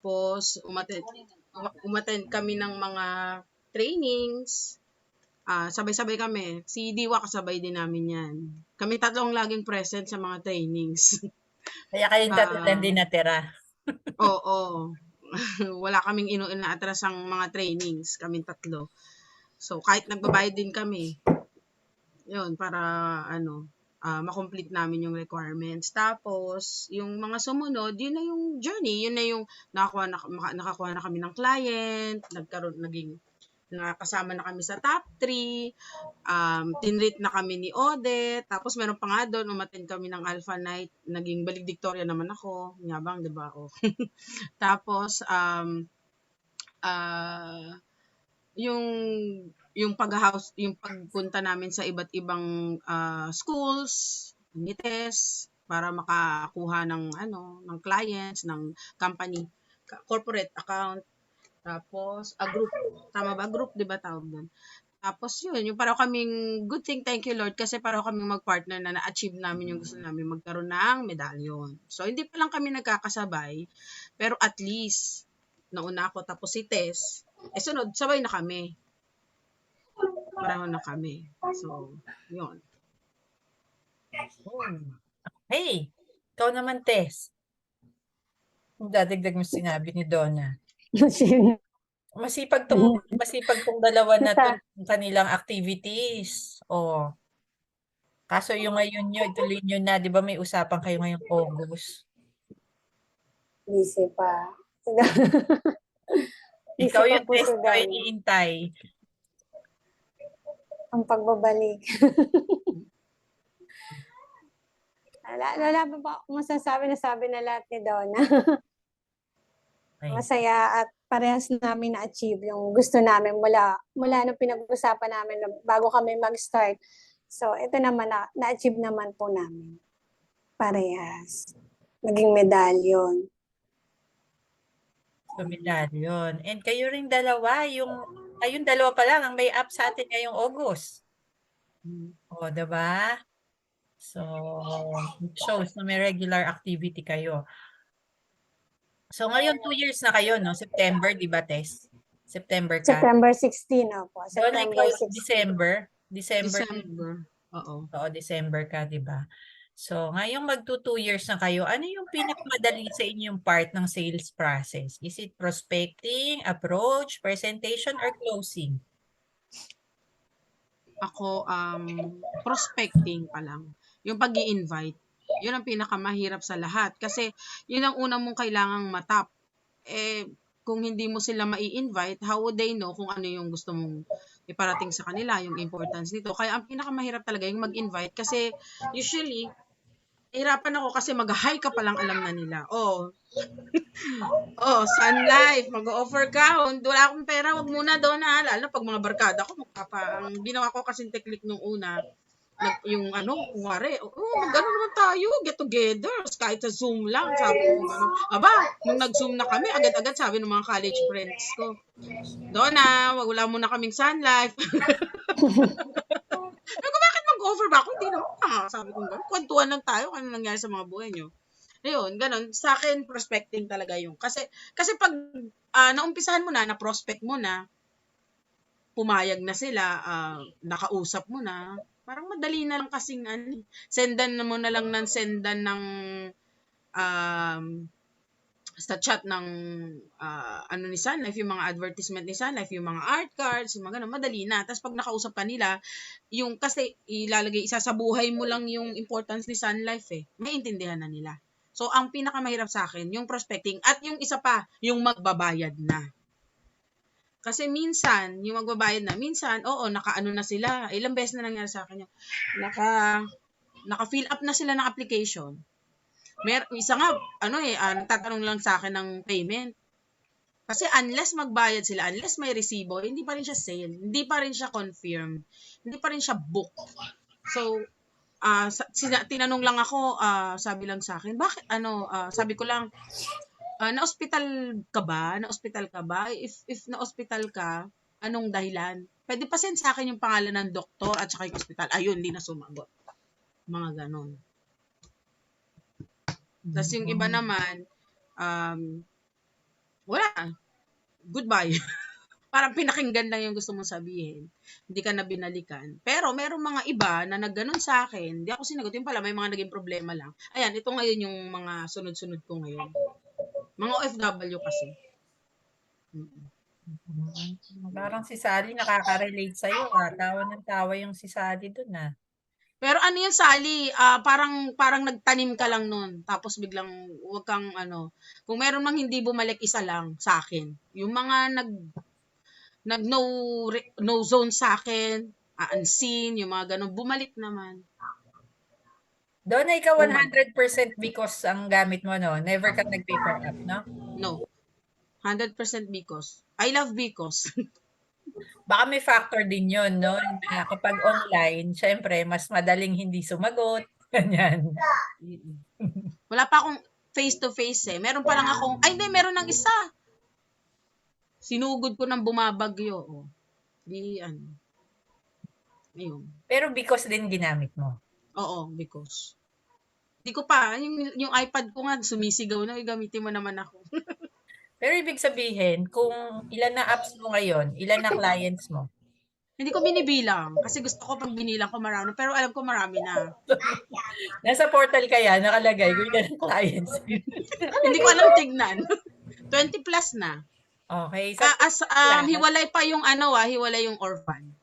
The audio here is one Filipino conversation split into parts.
Tapos, umattend kami ng mga trainings. Sabay-sabay kami. Si Diwa kasabay din namin yan. Kami tatlong laging present sa mga trainings. Kaya kayong tatlo lang din natira. Oo. Wala kaming inaatrasang mga trainings, kaming tatlo. So, kahit nagbabayad din kami, yun, para ma-complete namin yung requirements. Tapos, yung mga sumunod, yun na yung journey. Yun na yung nakakuha na kami ng client, nakasama na kami sa top 3, tinrate na kami ni Odette, tapos meron pa nga doon, umattend kami ng Alpha Night, naging valedictorian naman ako, yabang, di ba? Oh. Tapos, yung pagpunta namin sa iba't ibang schools, NITES, para makakuha ng clients, ng company, corporate account, tapos group, tama ba? Group, di ba tawag doon? Tapos yun, yung parang kaming, good thing, thank you Lord, kasi parang kaming mag-partner na na-achieve namin yung gusto namin, magkaroon ng medalyon. So, hindi pa lang kami nagkakasabay, pero at least, nauna ako, tapos si Tess, sunod, sabay na kami. Pareho na kami. So, yun. Hey, ikaw naman, Tess. Dadagdag mo sinabi ni Donna. Masipag tong dalawa na to kanilang activities. Oh. Kaso yung ngayon nyo, ituloy nyo na, di ba may usapan kayo ngayong August? Busy pa. Ikaw yung Tess ko iniintay. Ang pagbabalik. Wala pa ba masasabi na sabi na lahat ni Donna? Masaya at parehas namin na-achieve yung gusto namin mula nung pinag-usapan namin bago kami mag-start. So, ito naman na-achieve naman po namin. Parehas. Naging medalyon. So, medalyon. And kayo ring dalawa, kayong dalawa pa lang ang may up sa atin ngayong August. O, diba? So, it shows na may regular activity kayo. So, ngayon 2 years na kayo, no? September, di ba, Tess? September ka? September 16, po. September 16. December. Oo. Oo, December ka, di ba? So, ngayong magto 2 years na kayo, ano yung pinakamadali sa inyong part ng sales process? Is it prospecting, approach, presentation, or closing? Ako, prospecting pa lang. Yung pag-i-invite. Yun ang pinakamahirap sa lahat. Kasi, yun ang unang mong kailangang matap. Kung hindi mo sila mai-invite, how would they know kung ano yung gusto mong iparating sa kanila, yung importance nito. Kaya ang pinakamahirap talaga yung mag-invite kasi usually, hirapan ako kasi mag-hi ka palang alam na nila. Sun Life, mag-offer ka. Wala akong pera, wag muna doon ha. Lalo pag mga barkada ko, ang ginawa ko kasing technique nung una, kunwari, mag-ano naman tayo, get together, kahit sa Zoom lang, sabi ko gano'n. Aba, nung nag-Zoom na kami, agad-agad sabi ng mga college friends ko, Donna, wala muna kaming Sun Life. Bakit mag-offer ba ako? Hindi naman, sabi ko gano'n. Kwentuhan lang tayo, ano nangyari sa mga buhay nyo. Ayun, ganun. Sa akin, prospecting talaga yung. Kasi pag naumpisahan mo na prospect mo na, pumayag na sila, nakausap mo na, parang madali na lang kasing sendan mo na lang ng sendan ng sa chat ng ni Sun Life, yung mga advertisement ni Sun Life, yung mga art cards, yung mga ganun, madali na. Tapos pag nakausap ka nila, yung kasi isasabuhay mo lang yung importance ni Sun Life maintindihan na nila. So, ang pinakamahirap sa akin, yung prospecting. At yung isa pa, yung magbabayad na. Kasi minsan, yung magbabayad na, minsan, nakaano na sila. Ilang beses na nangyari sa akin yung naka-fill up na sila ng application. Isa nga, nagtatanong lang sa akin ng payment. Kasi unless magbayad sila, unless may resibo, hindi pa rin siya sale. Hindi pa rin siya confirmed. Hindi pa rin siya book. So, tinanong lang ako, sabi lang sa akin, bakit, sabi ko lang, na-hospital ka ba? Na-hospital ka ba? If na-hospital ka, anong dahilan? Pwede pa send sa akin yung pangalan ng doktor at saka yung hospital. Ayun, hindi na sumagot. Mga ganon. Tapos yung iba naman, wala. Goodbye. Parang pinakinggan lang yung gusto mong sabihin. Hindi ka na binalikan. Pero merong mga iba na nagganon sa akin, hindi ako sinagot. Yung pala, may mga naging problema lang. Ayan, ito ngayon yung mga sunod-sunod ko ngayon. Mga OFW kasi. Parang si Sally nakaka-relate sa'yo. Tawa ng tawa yung si Sally dun Pero ano yun, Sally, parang nagtanim ka lang nun. Tapos biglang, wag kang kung meron mang hindi bumalik, isa lang sa akin. Yung mga nag no zone sa akin, unseen, yung mga ganun, bumalik naman. Doon na ikaw Oh my 100% because ang gamit mo, no? Never ka nag-paper up, no? No. 100% because. I love because. Baka may factor din yun, no? Na kapag online, syempre, mas madaling hindi sumagot. Ganyan. Wala pa akong face-to-face eh. Meron pa lang akong, hindi, meron ng isa. Sinugod ko ng bumabagyo. Oh. Ayun. Pero because din ginamit mo. Oo, because. Hindi ko pa, yung iPad ko nga, sumisigaw na, gamitin mo naman ako. Pero ibig sabihin, kung ilan na apps mo ngayon, ilan na clients mo? Hindi ko binibilang. Kasi gusto ko pag binilang ko marami. Pero alam ko marami na. Nasa portal kaya, nakalagay kung ilan ang clients. Hindi ko alam tignan. 20 plus na. Okay. Hiwalay pa yung hiwalay yung orphan.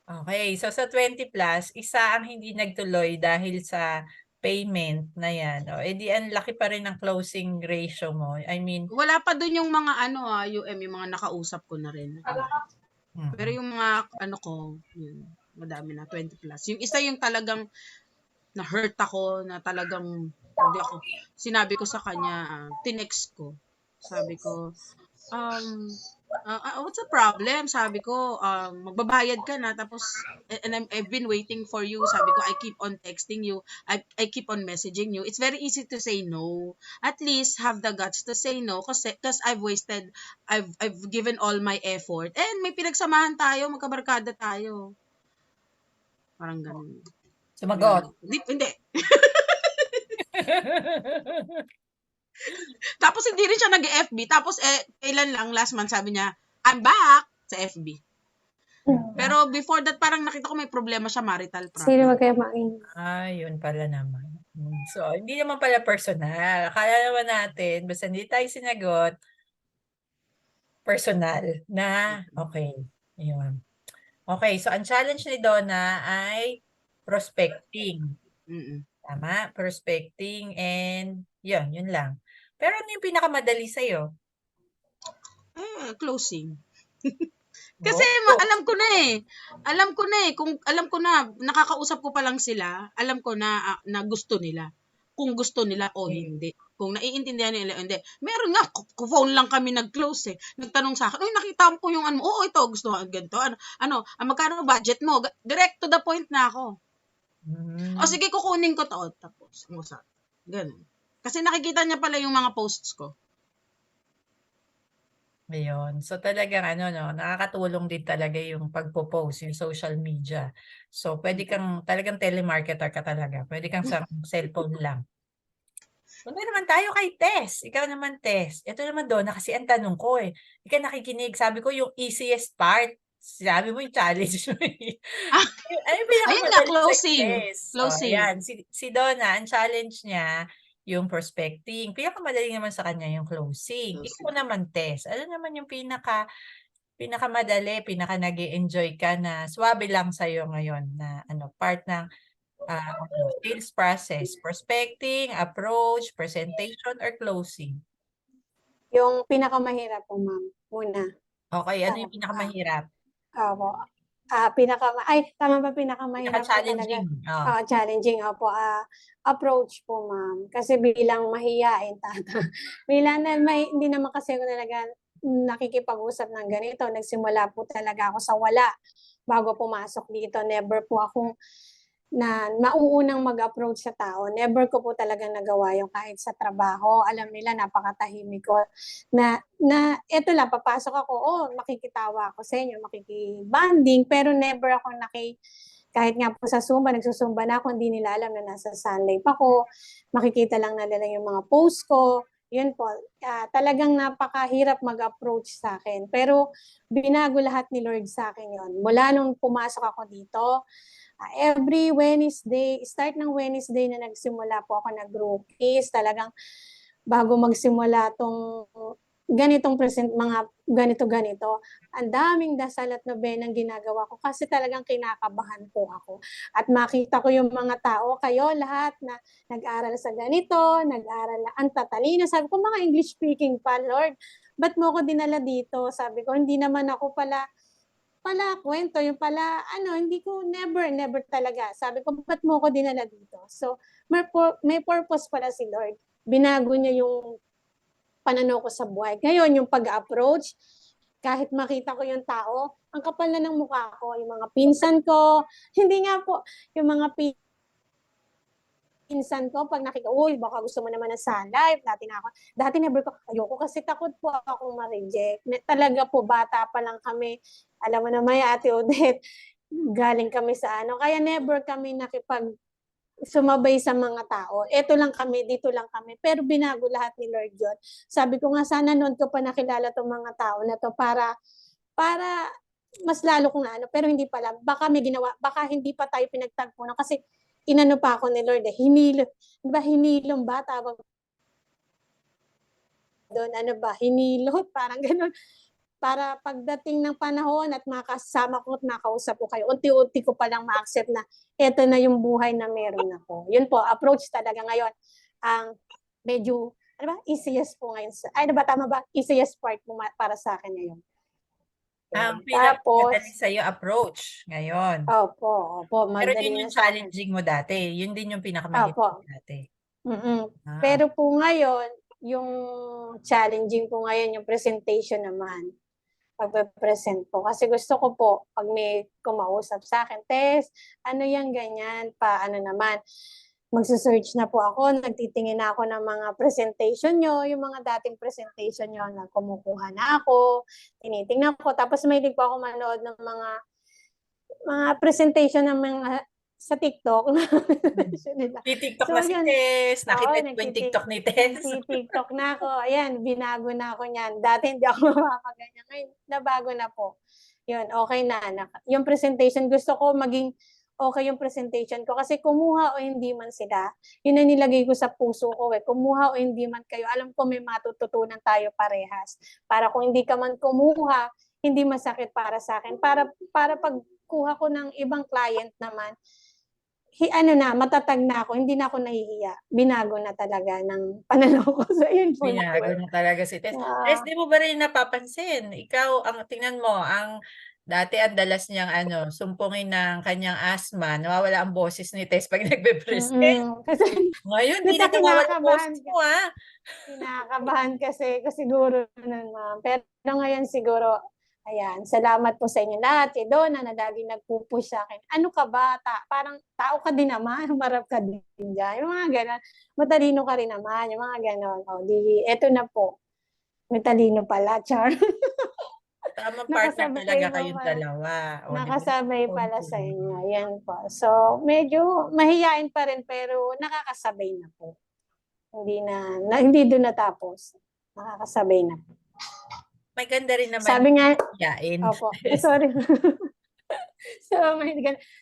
Okay. So sa 20 plus, isa ang hindi nagtuloy dahil sa payment na yan. O, edi ang laki pa rin ng closing ratio mo. I mean, wala pa dun yung mga yung mga nakausap ko na rin. Pero yung mga yun, madami na, 20 plus. Yung isa yung talagang na-hurt ako, na talagang sinabi ko sa kanya, tinext ko. Sabi ko, what's the problem? Sabi ko, magbabayad ka na, tapos, and I've been waiting for you. Sabi ko, I keep on texting you. I keep on messaging you. It's very easy to say no. At least have the guts to say no, kasi I've given all my effort. And may pinagsamahan tayo, magkabarkada tayo. Parang ganun. sumagot. Hindi. Tapos hindi rin siya nag-FB. Tapos kailan lang, last month, sabi niya, I'm back sa FB. Pero before that, parang nakita ko may problema siya, marital problem. Sino wag kayo main? Yun pala naman. So, hindi naman pala personal. Akala naman natin, basta hindi tayo sinagot, personal na, okay. Ayun. Okay, so ang challenge ni Donna ay prospecting. Tama? Prospecting and yun lang. Pero ano yung pinakamadali sa'yo? Closing. Kasi alam ko na kung alam ko na, nakakausap ko pa lang sila, alam ko na gusto nila. Kung gusto nila o hindi. Kung naiintindihan nila o hindi. Meron nga, phone lang kami nag-close eh. Nagtanong sa akin, nakita ko yung oo, ito, gusto ko ganito. Magkano budget mo? Direct to the point na ako. O sige, kukunin ko to. Tapos, usap. Ganun. Kasi nakikita niya pala yung mga posts ko. Ayun. So talagang nakakatulong din talaga yung pagpo-post, yung social media. So pwede kang talagang telemarketer ka talaga. Pwede kang sa cellphone lang. Punta naman tayo kay Tess. Ikaw naman, Tess. Ito naman Donna, kasi ang tanong ko ikaw nakikinig. Sabi ko yung easiest part. Sabi mo yung challenge mo Ayun nga, closing. Closing. Ayan. Si Donna, ang challenge niya, yung prospecting. Pinakamadali naman sa kanya yung closing. Ikaw naman, Tess. Ano naman yung pinakamadali, nag-e-enjoy ka na swabe lang sa'yo ngayon na part ng sales process? Prospecting, approach, presentation, or closing? Yung pinakamahirap po, ma'am. Muna. Okay, ano yung pinakamahirap? Opo. Tama ba pinakamahirap po talaga? Pinaka-challenging. Challenging, opo. Approach po, ma'am. Kasi bilang mahiyain, hindi naman kasi ako talaga nakikipag-usap ng ganito. Nagsimula po talaga ako sa wala bago pumasok dito. Never po akong mauunang mag-approach sa tao. Never ko po talaga nagawa yung kahit sa trabaho. Alam nila, napakatahimik ko. Eto lang, papasok ako, makikitawa ako sa inyo, makikibanding, pero never ako kahit nga po sa Zumba, nagsusumba na ako, hindi nila alam na nasa Sun Life ako. Makikita lang nila yung mga post ko. yun po, talagang napakahirap mag-approach sa akin. Pero binago lahat ni Lord sa akin yun. Mula nung pumasok ako dito, every Wednesday, start ng Wednesday na nagsimula po ako nag-group is talagang bago magsimula tong ganitong mga ganito-ganito, ang daming dasal at nobenang ginagawa ko kasi talagang kinakabahan po ako. At makita ko yung mga tao, kayo lahat na nag-aral sa ganito, nag-aral na ang tatalino. Sabi ko, mga English speaking pa, Lord, ba't mo ko dinala dito? Sabi ko, hindi naman ako pala kwento, yung pala, hindi ko, never talaga. Sabi ko, ba't mo ko dinala dito? So, may purpose pala si Lord. Binago niya yung pananaw ko sa buhay. Ngayon, yung pag-approach, kahit makita ko yung tao, ang kapal na ng mukha ko, yung mga pinsan ko, hindi nga po, yung mga pinsan ko, pag nakita, uy, baka gusto mo naman na sa live, dati never ko, ayoko kasi takot po akong ma-reject. Talaga po, bata pa lang kami, alam mo naman, Ate Odette, galing kami sa kaya never kami sumabay sa mga tao. Ito lang kami, dito lang kami. Pero binago lahat ni Lord yun. Sabi ko nga, sana noon ko pa nakilala tong mga tao na to para mas lalo kong pero hindi pala. Baka may ginawa, baka hindi pa tayo pinagtagpo na kasi inano pa ako ni Lord hinilom ba? Tawag doon, hinilot, parang ganun. Para pagdating ng panahon at makasama ko at makausap ko kayo, unti-unti ko palang ma-accept na eto na yung buhay na meron ako. Yun po, approach talaga ngayon. Ang medyo, easiest po ngayon. Tama ba? Easiest part po para sa akin ngayon. Ang Tapos, pinakamadali sa'yo approach ngayon. opo, Pero madali yun na yung sa akin. challenging mo dati. Yun din yung pinakamahirap Opo. dati. Ah, Pero po ngayon, yung challenging po ngayon, yung presentation naman. Pagpe-present po. Kasi gusto ko po, pag may kumausap sa akin, Tess, yan, ganyan, naman. Magsa-search na po ako, nagtitingin na ako ng mga presentation nyo, yung mga dating presentation nyo, na kumukuha na ako, tinitingnan ko. Tapos may po ako manood ng mga presentation ng mga sa TikTok. TikTok So, na si yun. Tess. Nakita ko yung TikTok ni Tess. Nagti-TikTok na ako. Ayan, binago na ako niyan. Dati hindi ako makaganyan. Ngayon, nabago na po. Yun, okay na. Yung presentation, gusto ko maging okay yung presentation ko. Kasi kumuha o hindi man sila, yun na nilagay ko sa puso ko. Kumuha o hindi man kayo, alam ko may matututunan tayo parehas. Para kung hindi ka man kumuha, hindi masakit para sa akin. Para pagkuha ko ng ibang client naman, matatag na ako, hindi na ako nahihiya. Binago na talaga ng pananaw ko. So, yun po. Binago na talaga si Tess. Tess, di mo ba rin napapansin? Ikaw, tingnan mo, dati ang dalas niyang sumpungin ng kanyang asthma, nawawala ang boses ni Tess pag nagbe-present. Kasi, Ngayon, hindi na nawawala ang boses mo, kinakabahan kasi siguro nun, ma'am. Pero ngayon siguro, ayan, salamat po sa inyo lahat. Kay Donna na laging nagpupush sa akin. Ano ka ba? Parang tao ka din naman. Humarap ka din dyan. Yung mga ganon. Matalino ka rin naman. Yung mga ganon. Eto na po. May talino pala, Char. Tamang partner talaga kayong dalawa. Nakasabay pala sa inyo. Yan po. So, medyo mahihain pa rin pero nakakasabay na po. Hindi doon natapos. Nakakasabay na po. May ganda rin naman. Sabi nga, yain. opo, sorry. So,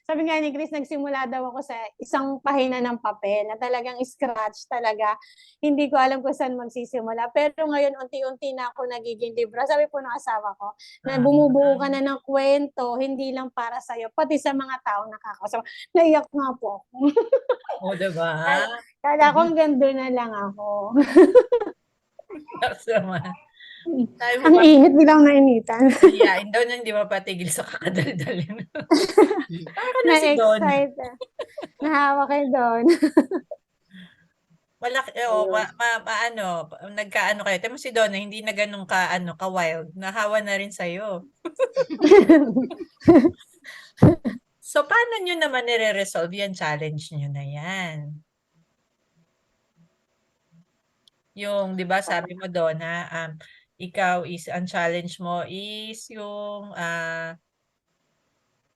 sabi nga ni Chris, nagsimula daw ako sa isang pahina ng papel na talagang scratch talaga. Hindi ko alam kung saan magsisimula. Pero ngayon, unti-unti na ako nagiging libra. Sabi po ng asawa ko, na bumubuo ka na ng kwento, hindi lang para sa'yo, pati sa mga taong nakakausap. Naiyak nga po ako. O, diba? Kala ko hanggang doon na lang ako. Ang init, bilang nainitan. Yain daw na hindi mapatigil sa kakadaldalin. Parang na si Don. Na-excite. Nahawa kay Don. Malaki, nagkaano kayo. Temo si Donna, hindi na ganun ka-wild. Nahawa na rin sa'yo. So, paano nyo naman nire-resolve yung challenge nyo na yan? Yung, di ba, sabi mo, Donna, ang challenge mo is yung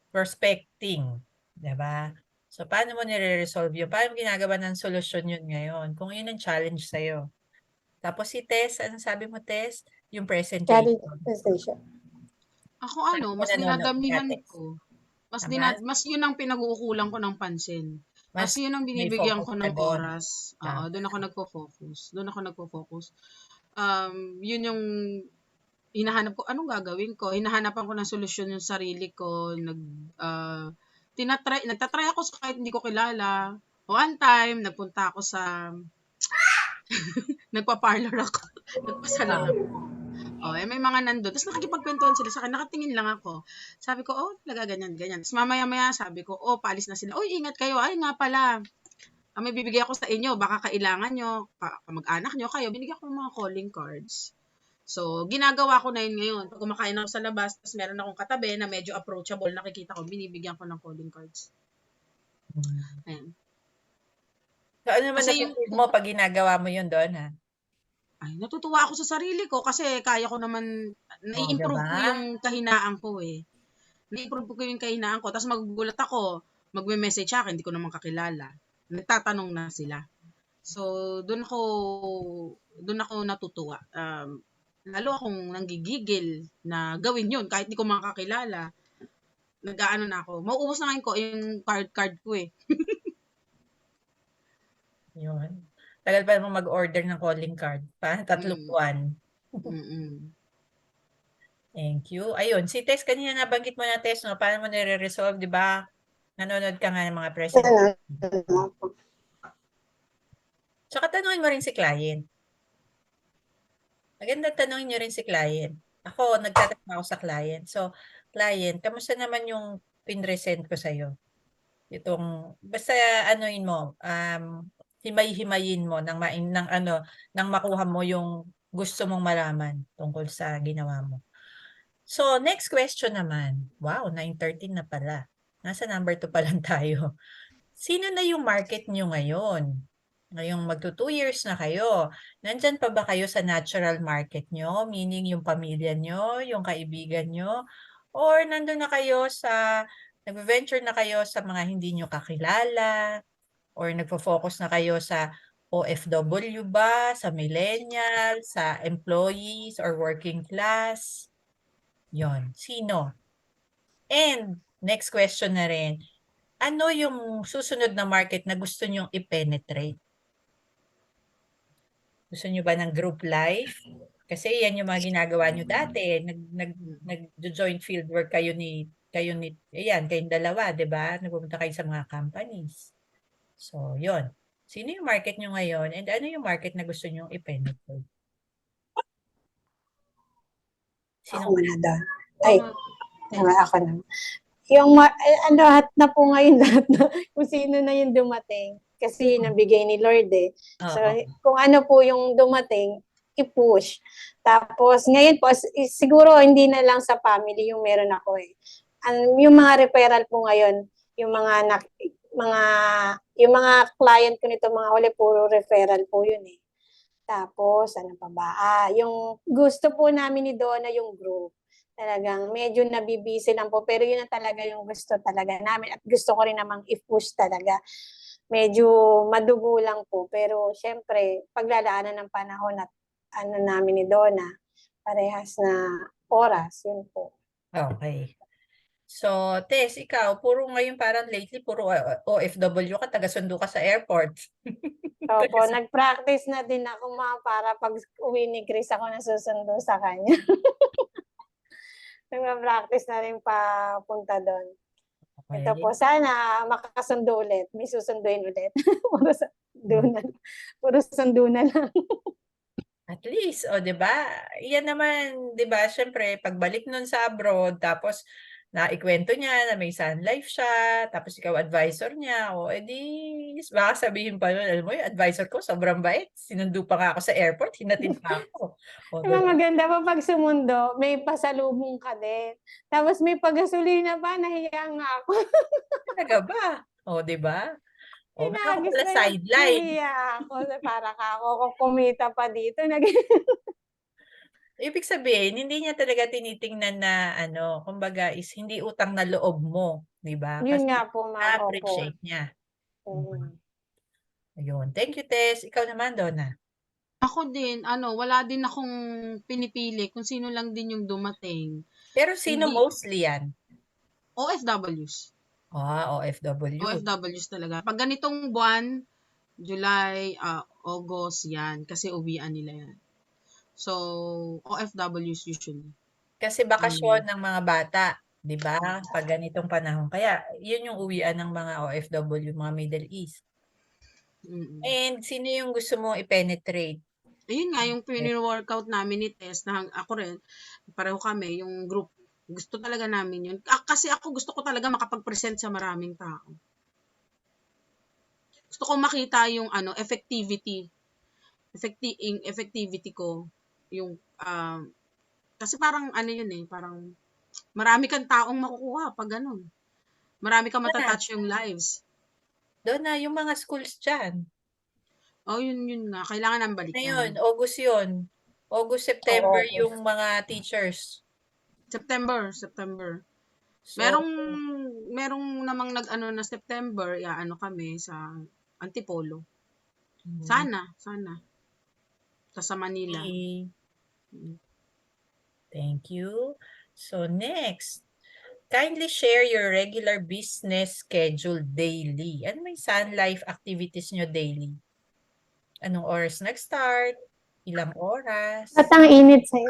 prospecting. Di ba? So, paano mo nire-resolve yun? Paano ginagawa ng solusyon yun ngayon? Kung yun ang challenge sa'yo. Tapos si Tess, anong sabi mo, Tess? Yung Charity presentation. station. Ako Saan ka mas nanonood dinadamihan dati? ko. Tama? Mas yun ang pinag-uukulan ko ng pansin. Mas Mas yun ang may binibigyan focus ko ka ng doon. oras. Ah, Oo, doon ako nagfo-focus. Yun yung hinahanap ko, anong gagawin ko? Hinahanapan ko ng solusyon yung sarili ko. Nagtatry ako sa kahit hindi ko kilala. One time, nagpunta ako nagpa-parlor ako. Nagpasalon ah, ako. May mga nandun. Tapos nakikipagkwentuhan sila sa akin. Nakatingin lang ako. Sabi ko, talaga ganyan, ganyan. Tapos mamaya-maya sabi ko, paalis na sila. Uy, ingat kayo. Ay, nga pala. May bibigay ako sa inyo. Baka kailangan nyo. Kamag-anak nyo kayo. Binigyan ko ng mga calling cards. So, ginagawa ko na yun ngayon. Pag kumakain ako sa labas, tapos meron akong katabi na medyo approachable, nakikita ko, binibigyan ko ng calling cards. Ayan. So, ano naman Kasi yung, nafe-feel mo pag ginagawa mo yun doon, ha? natutuwa ako sa sarili ko kasi kaya ko naman, nai-improve ko Diba? yung kahinaan ko eh. Na-improve ko yung kahinaan ko. Tapos magugulat ako, magme-message sa akin, hindi ko naman kakilala. Nagtatanong na sila. So, doon ako natutuwa. Lalo akong nanggigigil na gawin yun kahit di ko makakilala. Nag-aano na ako. Mauubos na ngayon ko yung card ko eh. Yun. Tagal pa naman mag-order ng calling card. Parang 3 buwan. Mm-mm. Thank you. Ayun, si Tess, kanina nabanggit mo na, Tess, no? Paano mo nire-resolve, di ba? Nanonood ka nga ng mga presentation. Tsaka tanungin mo rin si client. Maganda tanungin nyo rin si client. Ako, nagtatanong ako sa client. So, client, kamusta naman yung pinresent ko sa'yo? Basta anuin mo, himay-himayin mo nang makuha mo yung gusto mong malaman tungkol sa ginawa mo. So, next question naman. Wow, 9:13 na pala. Nasa number 2 pa lang tayo. Sino na yung market nyo ngayon? Ngayong magto 2 years na kayo. Nandyan pa ba kayo sa natural market nyo? Meaning yung pamilya nyo, yung kaibigan nyo? Or nandun na kayo nag-venture na kayo sa mga hindi nyo kakilala? Or nagfo-focus na kayo sa OFW ba? Sa millennial? Sa employees or working class? Yon, sino? And next question na rin, ano yung susunod na market na gusto nyong i-penetrate? Gusto nyo ba ng group life? Kasi yan yung mga ginagawa nyo dati. Nag-joint field work kayong dalawa, di ba? Nagpupunta kayo sa mga companies. So, yon. Sino yung market nyo ngayon and ano yung market na gusto nyo i-penetrate? Ako muna doon. Ay, ako na. Lahat na po ngayon, lahat na, kung sino na yung dumating. Kasi yun ang bigay ni Lord eh. So, kung ano po yung dumating, i-push. Tapos, ngayon po, siguro hindi na lang sa family yung meron ako eh. Yung mga referral po ngayon, yung mga client ko nito, mga huli, puro referral po yun eh. Tapos, ano pa ba? Yung gusto po namin ni Donna yung group. Talagang medyo nabibisi lang po. Pero yun na talaga yung gusto talaga namin. At gusto ko rin namang i-push talaga. Medyo madugo lang po. Pero syempre, paglalaanan ng panahon at ano namin ni Donna, parehas na oras. Yun po. Okay. So, Tess, ikaw, ngayon parang lately, puro OFW ka, taga-sundo ka sa airport. Opo, nag-practice na din ako para pag uwi ni Chris ako nasusundo sa kanya. Nag-practice na rin papunta doon. Okay. Ito po, sana makakasundo ulit. May susunduin ulit. Puro sundo na lang. At least, o, 'di ba? Iyan naman, 'di ba? Syempre, pagbalik nun sa abroad, tapos naikwento niya na may Sun Life siya, tapos ikaw advisor niya, o edi baka sabihin pa nun, alam mo yung advisor ko, sobrang bait. Sinundo pa nga ako sa airport, hinatid pa ako. O, Diba maganda pa pag sumundo, may pasalubong ka din. Tapos may pagasolina pa, nahiya nga ako. Talaga ba? O, 'di ba? O, meron ka Inagis pala na yun, sideline. nahiya ako. Para ka ako kumita pa dito. Ibig sabihin, hindi niya talaga tinitingnan na kumbaga is hindi utang na loob mo, 'di ba? Yun Kasi nga po, ma'am. Opo. na-appreciate niya. Mm. Ayun. Thank you, Tess. Ikaw naman, Donna. Ako din, wala din akong pinipili kung sino lang din yung dumating. Pero sino Hindi, mostly yan? OFWs. OFW. OFWs talaga. Pag ganitong buwan, July, August, yan. Kasi uwian nila yan. So, OFWs usually. Kasi bakasyon Ang, ng mga bata, 'di ba? Pag ganitong panahon. Kaya, yun yung uwian ng mga OFW, mga Middle East. mm. And sino yung gusto mo i-penetrate? Ayun nga, yung workout namin ni Tess, na ako rin, pareho kami, yung group, gusto talaga namin yun. Kasi ako gusto ko talaga makapag-present sa maraming tao. Gusto ko makita yung effectivity. Effectivity ko. Yung, kasi parang yun parang marami kang taong makukuha pag ganun. Marami kang Doon na, matatouch yung lives. yung mga schools dyan. Oh, yun nga. Kailangan nang Ngayon, balikan. August yun. August, September Oo. yung mga teachers. September. So, Merong namang na September, kami sa Antipolo. Sana. Sa Manila. okay. Mm. Thank you. So, next. Kindly share your regular business schedule daily. Ano yung Sun Life activities nyo daily? Anong oras nag-start? Ilang oras? At ang init sa'yo.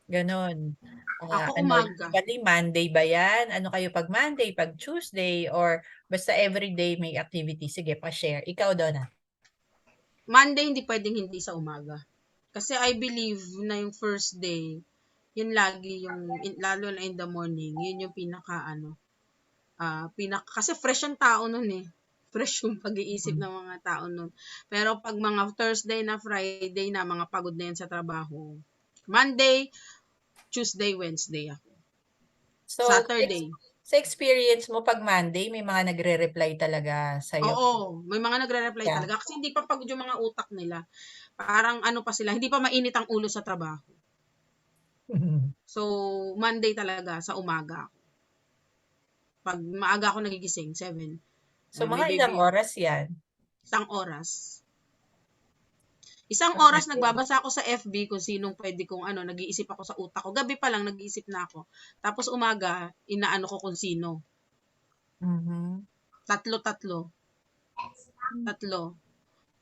Ganon. Ako umaga. Usually Monday ba yan? Ano kayo pag Monday, pag Tuesday, or basta everyday may activity? Sige, pa-share. Ikaw, Donna. Monday hindi pwedeng hindi sa umaga. Kasi I believe na yung first day, yun lagi yung, lalo na in the morning, yun yung kasi fresh ang tao nun eh. Fresh yung pag-iisip ng mga tao nun. Pero pag mga Thursday na Friday na, mga pagod na yan sa trabaho. Monday, Tuesday, Wednesday ako. So, Saturday. sa experience mo, pag Monday, may mga nagre-reply talaga sa'yo. Oo, may mga nagre-reply Yeah. talaga kasi hindi pa pagod yung mga utak nila. Parang pa sila, hindi pa mainit ang ulo sa trabaho. So, Monday talaga sa umaga ako. Pag maaga ako nagigising, 7. So, mga ilang oras yan? Isang oras. Isang Pag oras Monday. nagbabasa ako sa FB kung sinong pwede kong nag-iisip ako sa utak ko. Gabi pa lang nag-iisip na ako. Tapos umaga, inaano ko kung sino. Mhm. Tatlo.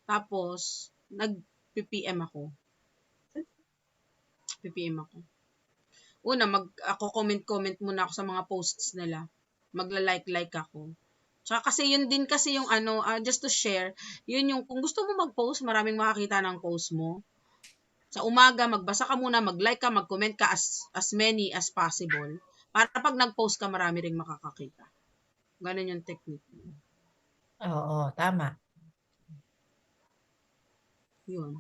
Tapos, nag-PPM ako. Una, ako comment muna ako sa mga posts nila. Magla-like ako. Tsaka kasi yun din kasi yung just to share, yun yung, kung gusto mo mag-post, maraming makakita ng post mo. Sa umaga, magbasa ka muna, mag-like ka, mag-comment ka as many as possible. Para pag nag-post ka, marami ring makakakita. Ganun yung technique. Oo, tama. Yun.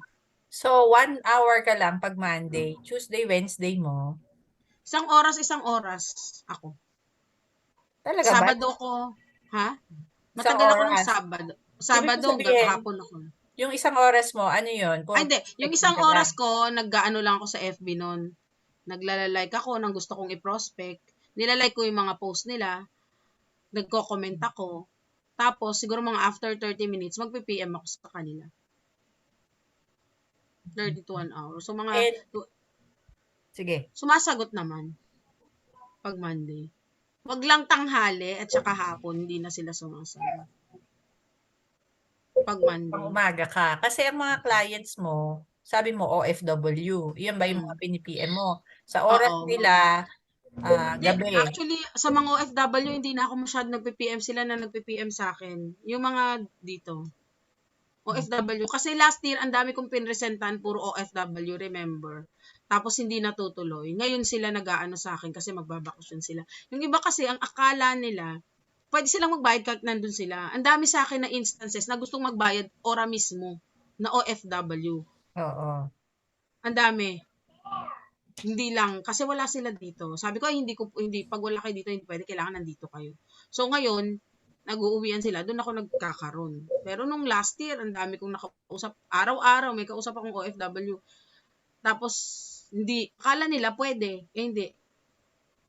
So, 1 hour ka lang pag Monday. Tuesday, Wednesday mo. Isang oras ako. Talaga ba? Sabado ko, ha? Isang Matagal ako ng oras. Sabado. Ibig Sabado, sabihin, hapon ako. yung isang oras mo, ano yun? Ay, hindi. Yung Prospecting isang ka ba? oras ko, nag-ano lang ako sa FB noon. Naglalike ako ng gusto kong i-prospect. Nilalike ko yung mga post nila. Nagko-comment ako. Tapos, siguro mga after 30 minutes, mag-PM ako sa kanila. 30 to 1 hour. So, Sige. sumasagot naman pag Monday. Wag lang tanghali at saka hapon, hindi na sila sumasagot. Pag Monday. Pag umaga ka. Kasi ang mga clients mo, sabi mo OFW. Iyan ba yung mga pinipm mo? Sa oras Oo. nila, gabi. Actually, sa mga OFW, hindi na ako masyado nagpi-PM, sila na nagpi-PM sa akin. Yung mga dito. OFW. Kasi last year, ang dami kong pinresentan, puro OFW, remember? Tapos hindi natutuloy. Ngayon sila nag-aano sa akin kasi magbabakasyon sila. Yung iba kasi, ang akala nila, pwede silang magbayad kahit nandun sila. Ang dami sa akin na instances na gustong magbayad ora mismo na OFW. Oo. Ang dami. Hindi lang kasi wala sila dito. Sabi ko ay hindi pag wala kayo dito hindi pwede, kailangan nandito kayo. So ngayon, nag-uuwian sila, doon ako nagkakaroon. Pero nung last year, ang dami kong nakausap, araw-araw may kausap akong OFW. Tapos hindi, akala nila pwede, hindi.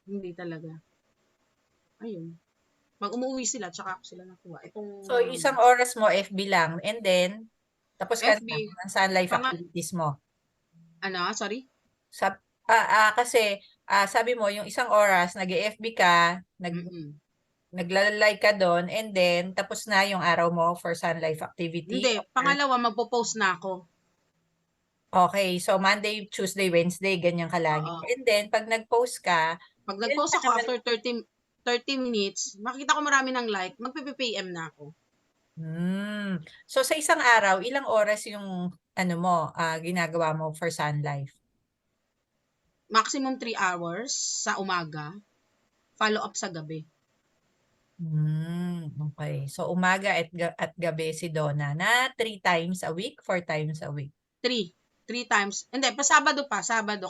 Hindi talaga. Ayun. Pag umuwi sila, tsaka ako sila nakuha. So, isang oras mo, FB lang. And then, Tapos ka na FB, ng Sun Life pang, activities mo. sorry? Kasi sabi mo, yung isang oras, nag-FB ka, Mm-mm. naglalay ka doon, and then, tapos na yung araw mo for Sun Life activity. Hindi, pangalawa, magpo-post na ako. Okay, so Monday, Tuesday, Wednesday, ganyan ka lagi. Oo. And then, pag nag-post ka, Pag then nag-post ako naman- after 30 minutes, makita ko marami ng like, magpi-PM na ako. So, sa isang araw, ilang oras yung ginagawa mo for Sun Life? Maximum 3 hours sa umaga, follow up sa gabi. Okay. So, umaga at gabi si Donna na 3 times a week, 4 times a week. 3 times. Hindi, Sabado.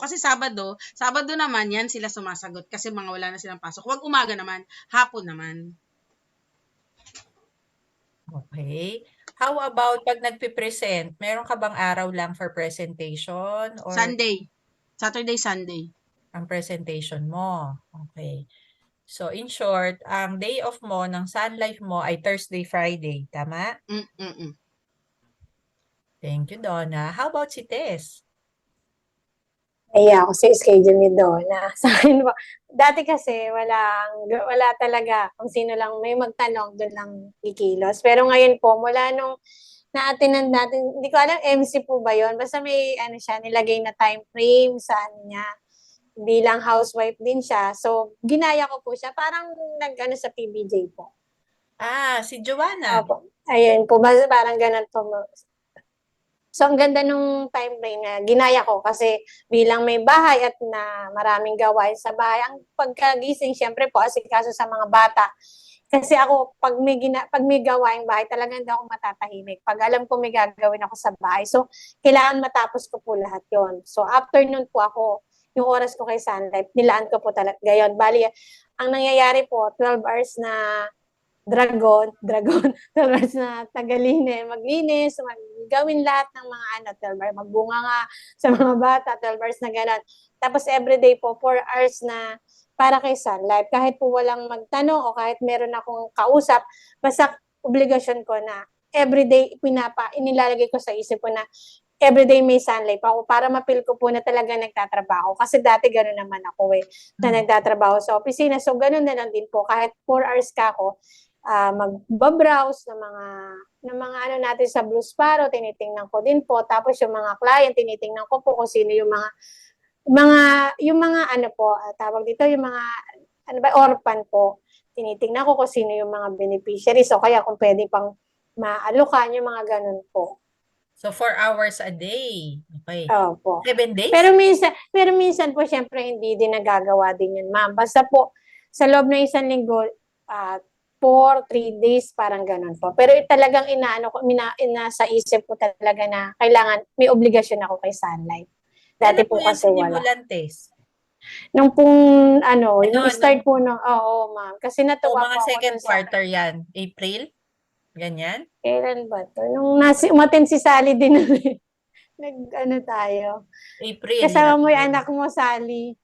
Kasi Sabado naman yan sila sumasagot kasi mga wala na silang pasok. Huwag umaga naman, hapon naman. Okay. How about pag nagpipresent? Meron ka bang araw lang for presentation or Sunday. Saturday, Sunday. ang presentation mo? Okay. So, in short, ang day off mo ng Sun Life mo ay Thursday, Friday. Tama? Mm-mm. Thank you, Donna. How about si Tess? Ako sa schedule ni Donna. Sa akin po, dati kasi wala talaga kung sino lang may magtanong, doon lang kikilos. Pero ngayon po, mula nung na-attendan natin, hindi ko alam, MC po ba yon? Basta may siya, nilagay na time frame sa niya. Bilang housewife din siya. So, ginaya ko po siya. Parang sa PBJ po. Si Joanna. Opo. Ayun po, parang ganun po. So, ang ganda nung time frame na ginaya ko kasi bilang may bahay at na maraming gawain sa bahay, ang pagkagising, syempre po, asikaso sa mga bata. Kasi ako, pag may gawaing bahay, talagang hindi ako matatahimik. Pag alam ko may gagawin ako sa bahay. So, kailangan matapos ko po lahat yon. So, afternoon po ako, yung oras ko kay Sun Life, nilaan ko po talaga gayon. Bali, ang nangyayari po, 12 hours na dragon, 12 hours na maglinis, gawin lahat ng mga 12 hours, magbunga nga sa mga bata, 12 hours na gano'n. Tapos everyday po, 4 hours na para kay Sun Life. Kahit po walang magtanong o kahit meron akong kausap, basta obligasyon ko na everyday inilalagay ko sa isip ko na everyday may Sun Life ako para mapil ko po na talaga nagtatrabaho. Kasi dati gano'n naman ako na nagtatrabaho sa opisina. So gano'n na lang din po. Kahit 4 hours ka ako, magbabrowse ng mga natin sa Blue Sparrow, tinitingnan ko din po. Tapos yung mga client, tinitingnan ko po kung sino yung mga tawag dito, yung mga orphan po. Tinitingnan ko kung sino yung mga beneficiaries o kaya kung pwede pang maalukan yung mga ganun po. So, 4 hours a day. Okay. Opo. 7 days? Pero minsan po, syempre, hindi din nagagawa din yun, ma'am. Basta po, sa loob ng isang linggo, 4, 3 days, parang ganun po. Pero talagang sa isip ko talaga na kailangan, may obligasyon ako kay Sun Life. Dati po kasi wala. Nung pong, yung start po oo, ma'am. Kasi natuwa mga po ako. second quarter yan. April? Ganyan? Kailan ba to? Nung umaten si Sally din. Tayo. April. Kasama mo yung anak mo, Sally.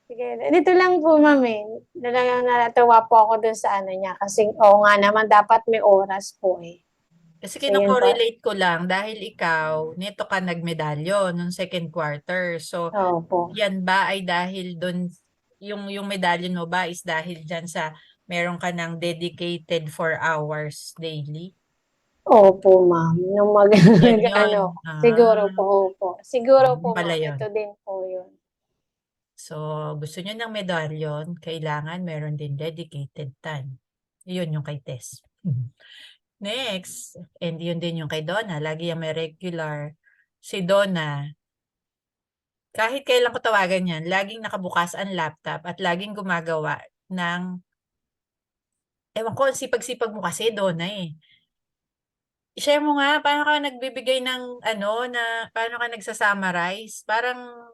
Sige, dito lang po, ma'am eh. Talagang natuwa po ako dun sa niya. Kasi, nga naman, dapat may oras po eh. Kasi kino-correlate ko lang dahil ikaw, nito ka nagmedalyo nung second quarter. So, yan ba ay dahil doon, yung medalyon mo ba is dahil dyan sa meron ka ng dedicated 4 hours daily? Opo, ma'am. Nung siguro po, opo. Siguro po, ma'am. Ito din po yun. So, gusto nyo ng medalyon, kailangan meron din dedicated time. Yun yung kay Tess. Next, and yun din yung kay Donna. Lagi yung may regular. Si Donna, kahit kailan ko tawagan yan, laging nakabukas ang laptop at laging gumagawa ng, ewan ko, sipag-sipag mo kasi, Donna eh. I-share mo nga, paano ka nagbibigay ng, paano ka nagsasummarize? Parang,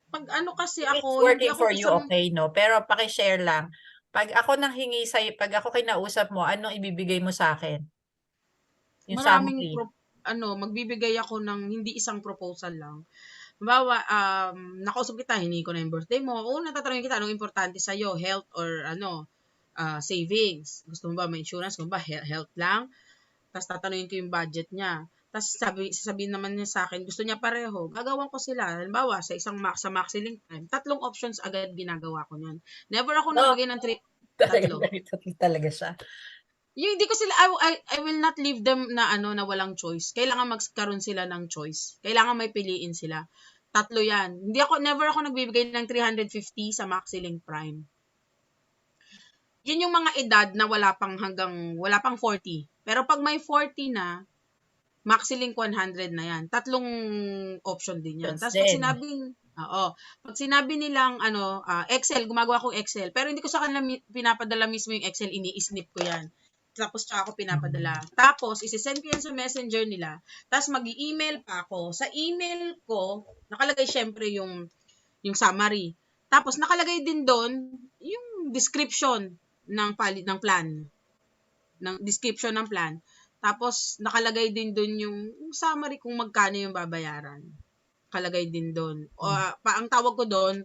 pag kasi it's ako, working for you, okay, no? Pero pakishare lang. Pag ako nang hingi sa'yo, pag ako kinausap mo, anong ibibigay mo sa akin? Yung maraming summary. magbibigay ako ng hindi isang proposal lang. Halimbawa, nakausap kita, hiningi ko na yung birthday mo. O, natatanungin kita, anong importante sa'yo? Health or savings? Gusto mo ba may insurance? Gusto mo ba health lang? Tapos tatanungin ko yung budget niya. tas sasabihin naman niya sa akin, gusto niya pareho, gagawan ko sila. Halimbawa, sa MaxiLink Prime, 3 options agad ginagawa ko niyan. Never ako nagbigay ng Talaga, 3. ganito talaga siya. Yung hindi ko sila, I will not leave them na na walang choice. Kailangan magkaroon sila ng choice. Kailangan may piliin sila. 3 yan. Never ako nagbibigay ng 350 sa MaxiLink Prime. Yun yung mga edad na wala pang 40. Pero pag may 40 na, MaxiLink 100 na yan. 3 option din yan. Tapos pag sinabi nilang Excel, gumagawa ko Excel. Pero hindi ko sa kanila pinapadala mismo yung Excel, ini-snip ko yan. Tapos tsaka ako pinapadala. Tapos, isi-send ko yan sa messenger nila. Tapos mag-i-email pa ako. Sa email ko, nakalagay syempre yung summary. Tapos nakalagay din doon yung description ng plan. Ng description ng plan. Tapos nakalagay din doon yung summary kung magkano yung babayaran. Nakalagay din doon. Ang tawag ko doon,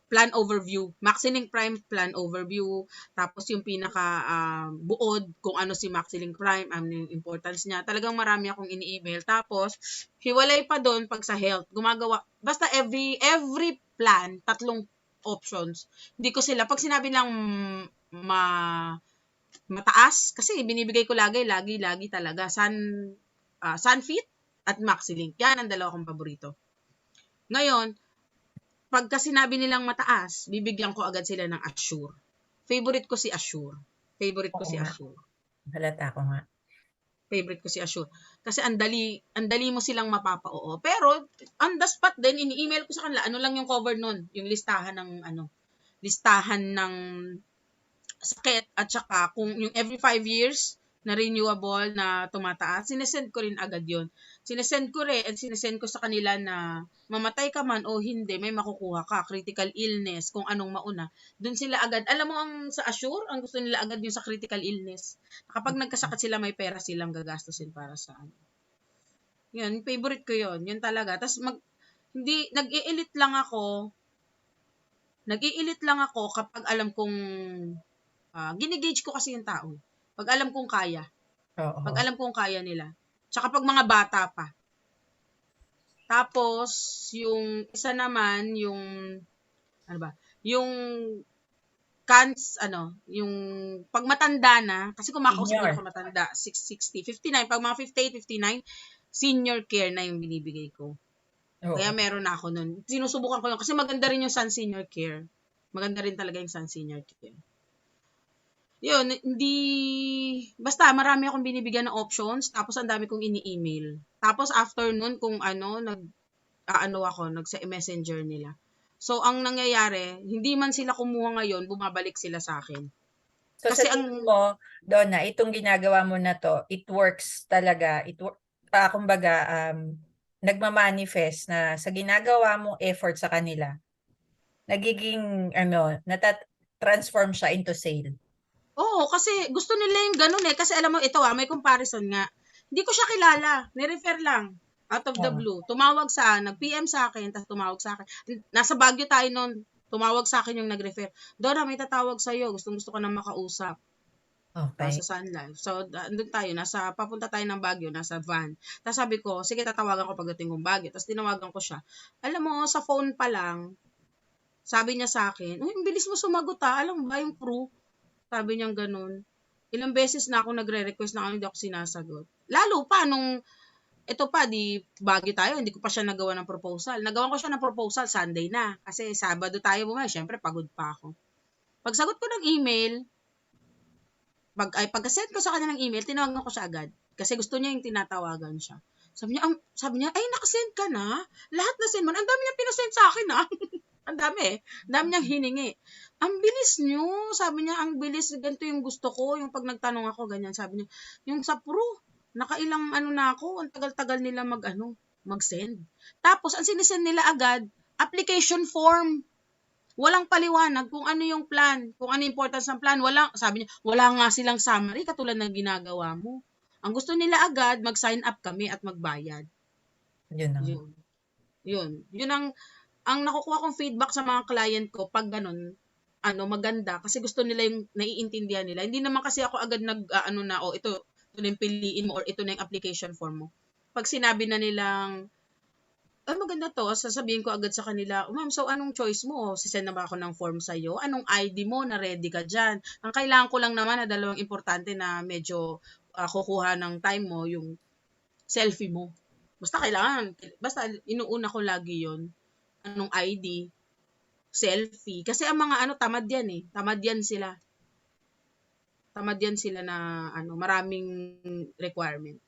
plan overview. MaxiLink Prime plan overview. Tapos yung pinaka buod kung ano si MaxiLink Prime, ano yung importance niya. Talagang marami akong ini-email. Tapos hiwalay pa doon pag sa health. Gumagawa basta every plan 3 options. Hindi ko sila pag sinabi lang mataas kasi binibigay ko lagi talaga Sunfit at MaxiLink. Yan ang 2 kong paborito. Ngayon, pagka sinabi nilang mataas, bibigyan ko agad sila ng Assure. Favorite ko si Assure. Halata ko nga. Favorite ko si Assure. Kasi ang dali mo silang mapapa-oo. Pero, on the spot din, ini-email ko sa kanila, ano lang yung cover nun? Yung listahan ng sakit at saka kung yung every 5 years na renewable na tumataas, sinesend ko rin agad yun. Sinesend ko sa kanila na mamatay ka man o hindi, may makukuha ka. Critical illness, kung anong mauna. Doon sila agad. Alam mo, sa Assure, ang gusto nila agad yung sa critical illness. Kapag nagkasakit sila, may pera silang gagastusin para sa Yun, favorite ko yun. Yun talaga. Tapos, nag-i-elite lang ako kapag alam kong ginigauge ko kasi yung tao. Pag alam kong kaya. Oo. Pag alam kong kaya nila. Tsaka pag mga bata pa. Tapos, yung isa naman, yung yung pag matanda na, kasi kumakausap din ako matanda, 60, 59, pag mga 58, 59, senior care na yung binibigay ko. Oo. Kaya meron na ako nun. Sinusubukan ko yun, kasi maganda rin yung Sun Senior Care. Maganda rin talaga yung Sun Senior Care. Yun, basta marami akong binibigyan ng options, tapos ang dami kong ini-email. Tapos after nun, kung nagsa messenger nila. So, ang nangyayari, hindi man sila kumuha ngayon, bumabalik sila sa akin. So, kasi sa tingin mo, Donna, itong ginagawa mo na to, it works talaga. Kumbaga, nagmamanifest na sa ginagawa mong effort sa kanila, nagiging, transform siya into sale. Oo, kasi gusto nila yung ganun eh. Kasi alam mo, ito may comparison nga. Hindi ko siya kilala. Nirefer lang. Out of the blue. Nag-PM sa akin, tapos tumawag sa akin. Nasa Baguio tayo noon. Tumawag sa akin yung nag-refer. Donna, may tatawag sa'yo. Gusto ko na makausap. Okay. Sa Sun Life. So, doon tayo. Papunta tayo ng Baguio. Nasa van. Tapos sabi ko, sige, tatawagan ko pagdating kong Baguio. Tapos tinawagan ko siya. Alam mo, sa phone pa lang, sabi niya sa akin, ang bilis mo sumagot Alam mo ba yung proof? Sabi niya ganun. Ilang beses na ako nagre-request na hindi ako sinasagot. Lalo pa di Baguio tayo, hindi ko pa siya nagawa ng proposal. Nagawa ko siya ng proposal Sunday na. Kasi Sabado tayo bumaya, syempre pagod pa ako. Pagsagot ko ng email, pagka-send ko sa kanya ng email, tinawagan ko siya agad. Kasi gusto niya yung tinatawagan siya. Sabi niya, ay nakasend ka na? Lahat na send mo. Ang dami niya pinasend sa akin Ang dami niyang hiningi. Ang bilis niyo. Sabi niya, ang bilis. Ganito yung gusto ko. Yung pag nagtanong ako, ganyan. Sabi niya, yung sa pro, nakailang na ako. Ang tagal-tagal nila mag-send. Tapos, ang sinisend nila agad, application form. Walang paliwanag kung ano yung plan. Kung ano yung importance ng plan. Sabi niya, wala nga silang summary katulad ng ginagawa mo. Ang gusto nila agad, mag-sign up kami at magbayad. Yun. Yun ang nakukuha kong feedback sa mga client ko pag ganun, maganda kasi gusto nila yung naiintindihan nila. Hindi naman kasi ako agad ito na yung piliin mo or ito na yung application form mo. pag sinabi na nilang, maganda to, sasabihin ko agad sa kanila, ma'am, so anong choice mo? Sisend na ba ako ng form sa'yo? Anong ID mo na ready ka dyan? Ang kailangan ko lang naman na dalawang importante na medyo kukuha ng time mo, yung selfie mo. Basta inuuna ko lagi yon. Anong ID? Selfie. Kasi ang mga tamad yan eh. Tamad yan sila na maraming requirement.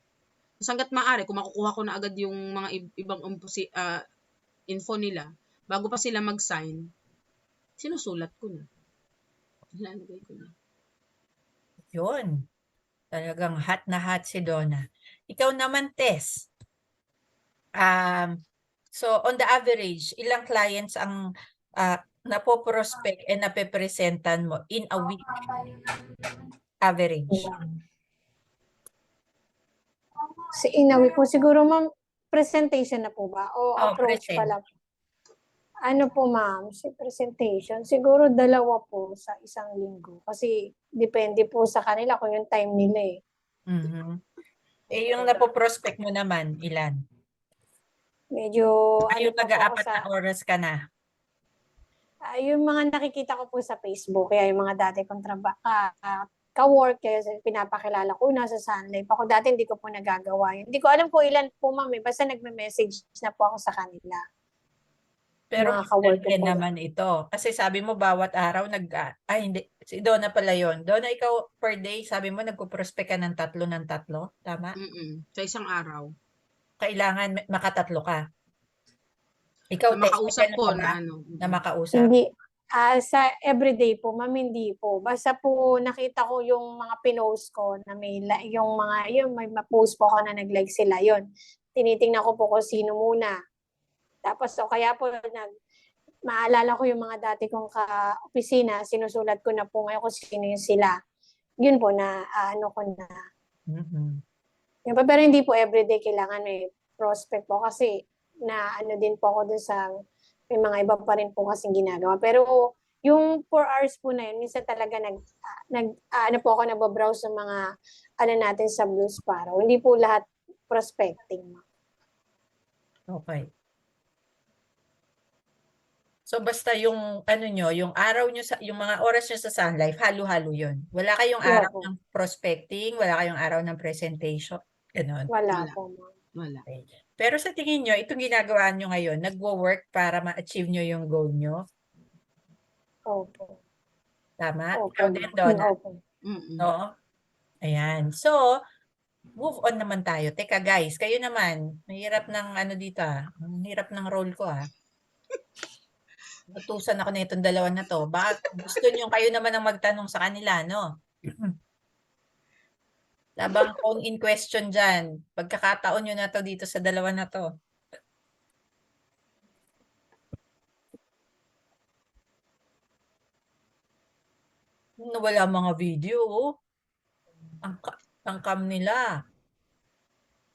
Mas hangga't maaari, kung makukuha ko na agad yung mga ibang info nila, bago pa sila mag-sign, sinusulat ko na. Ilalagay ko na. Yun. Talagang hot na hot si Donna. Ikaw naman, Tess. So, on the average, ilang clients ang napoprospect and napepresentan mo in a week? Average. Inawi po siguro ma'am, presentation na po ba? O approach present. pa lang? Ano po ma'am, presentation, siguro 2 po sa isang linggo. Kasi depende po sa kanila kung yung time nila eh. Mhm. Yung napoprospect mo naman, ilan? Medyo Yung pa po ako taga-apat sa, na oras ka na. yung mga nakikita ko po sa Facebook, kaya yung mga dati kong ka-work, kaya pinapakilala ko na sa Sun Life. Ako dati hindi ko po nagagawa yun. Hindi ko alam kung ilan po ma'am, basta nagme-message na po ako sa kanila. Pero Mga ka-work ko din po. naman ito. Kasi sabi mo bawat araw hindi. Si Donna pala yon. Donna, ikaw per day, sabi mo nagpo-prospect ka ng 3 tama? Sa isang araw. Kailangan makatatlo ka. Ikaw, Na Tess, may makausap ganun ko ka ba? Na makausap? Hindi. Sa everyday po, ma'am, hindi po. Basta po nakita ko yung mga pinost ko na may ma-post po ako na nag-like sila yon. Tinitingnan ko po kung sino muna. Tapos kaya po maalala ko yung mga dati kong ka-opisina, sinusulat ko na po ngayon kung sino yung sila. Yun po na ko na. Mhm. Yun po, pero hindi po everyday kailangan may prospect po kasi na din po ako dun sa may mga iba pa rin po kasing ginagawa. Pero yung 4 hours po na yun, minsan talaga po ako nababrowse sa mga natin sa Blue Sparrow. Hindi po lahat prospecting. Okay. So basta yung yung araw nyo yung mga oras nyo sa Sun Life, halo-halo yun. Wala kayong araw po. ng prospecting, wala kayong araw ng presentation, ganun. Wala Wala. po, ma'am. Wala. Okay. Pero sa tingin nyo, itong ginagawa nyo ngayon, nagwo-work para ma-achieve nyo yung goal nyo? Opo. Tama? Opo, Ikaw din, Donna? opo. No? Ayan. So, move on naman tayo. Teka guys, kayo naman, mahirap ng dito Ang hirap ng role ko Utusan ako na itong dalawa na to. Baka gusto nyo kayo naman ang magtanong sa kanila, no? Labang phone-in question dyan. Pagkakataon nyo na to dito sa dalawa na to. Wala mga video, Ang cam nila.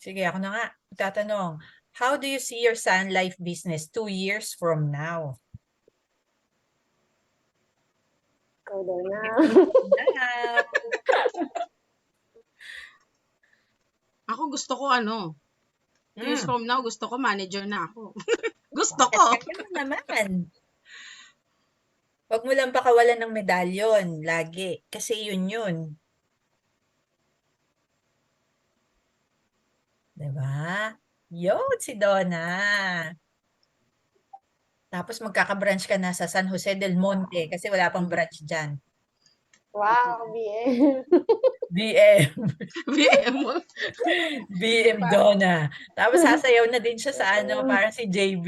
Sige, ako na nga. Tatanong, how do you see your Sun Life business 2 years from now? Ikaw daw na. Ako gusto ko 2 years from now, gusto ko manager na ako. Gusto ko. Ano naman? Huwag mo lang pakawalan ng medalyon lagi. Kasi yun. Diba? Yun, si Donna. Tapos magkaka-branch ka na sa San Jose del Monte kasi wala pang branch dyan. Wow, BM. BM. BM mo. BM Donna. Tapos sasayaw na din siya sa parang si JB.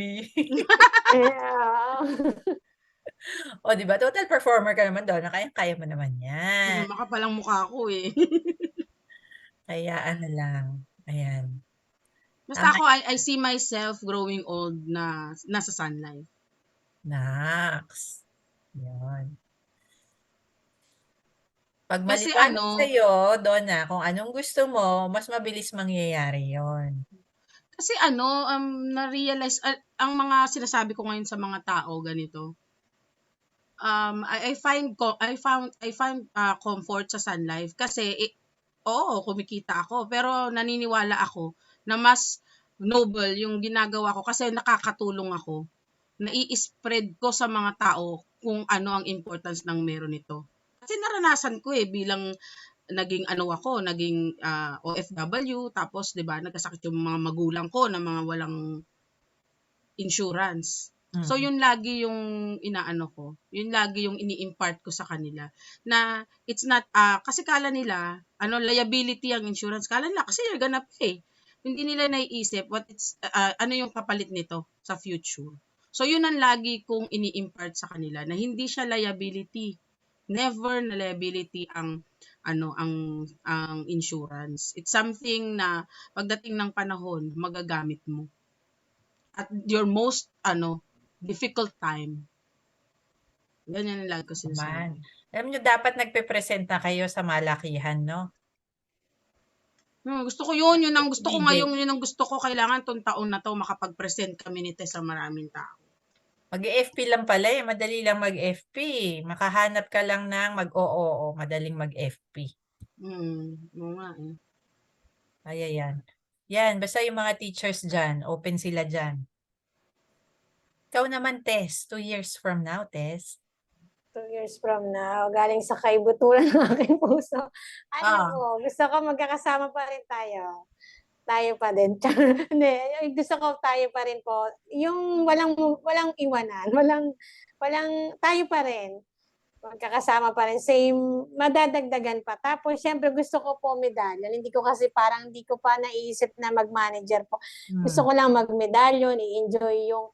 Yeah. O, diba? Total performer ka naman, Donna. Kaya mo naman yan. Makapalang mukha ko eh. Kaya lang. Ayan. Basta ako, I see myself growing old na nasa Sun Life. Nax. Yun. Pag Kasi maliwanag sa'yo, Donna, kung anong gusto mo, mas mabilis mangyayari yon. Kasi na-realize, ang mga sinasabi ko ngayon sa mga tao, ganito, I find comfort sa Sun Life kasi, oo, kumikita ako, pero naniniwala ako na mas noble yung ginagawa ko kasi nakakatulong ako. Nai-spread ko sa mga tao kung ano ang importance ng meron ito. Kasi naranasan ko bilang naging naging OFW, tapos 'di ba nagkasakit yung mga magulang ko na mga walang insurance. So Mm. yun lagi yung inaano ko, yun lagi yung ini-impart ko sa kanila na it's not kasi kala nila liability ang insurance. Kala nila kasi you're gonna pay. Hindi nila naiisip what it's ano yung kapalit nito sa future. So yun ang lagi kong ini-impart sa kanila na hindi siya liability. Never na liability ang ang insurance. It's something na pagdating ng panahon magagamit mo at your most difficult time. Ganyan ang lagi ko sinasabi. Alam nyo, dapat nagpe-present na kayo sa malakihan, no? Gusto ko yun ang gusto ko DJ. ngayon, yun ang gusto ko. Kailangan tong taon na to makapag-present kami ni Tess sa maraming tao. Mag-FP lang pala madali lang mag-FP. Makahanap ka lang ng mag-OOO, madaling mag-FP. Oo nga Kaya yan. Yan, basta yung mga teachers dyan, open sila dyan. Ikaw naman, Tess, 2 years from now, Tess. 2 years from now, galing sa kaibuturan ng aking puso. Po, gusto ko magkakasama pa rin tayo. Tayo pa din. Hindi, gusto ko tayo pa rin po. Yung walang iwanan, walang tayo pa rin. Magkakasama pa rin, same, madadagdagan pa. Tapos, syempre, gusto ko po medalyon. Hindi ko pa naiisip na mag-manager po. Gusto ko lang mag-medalyon, i-enjoy yung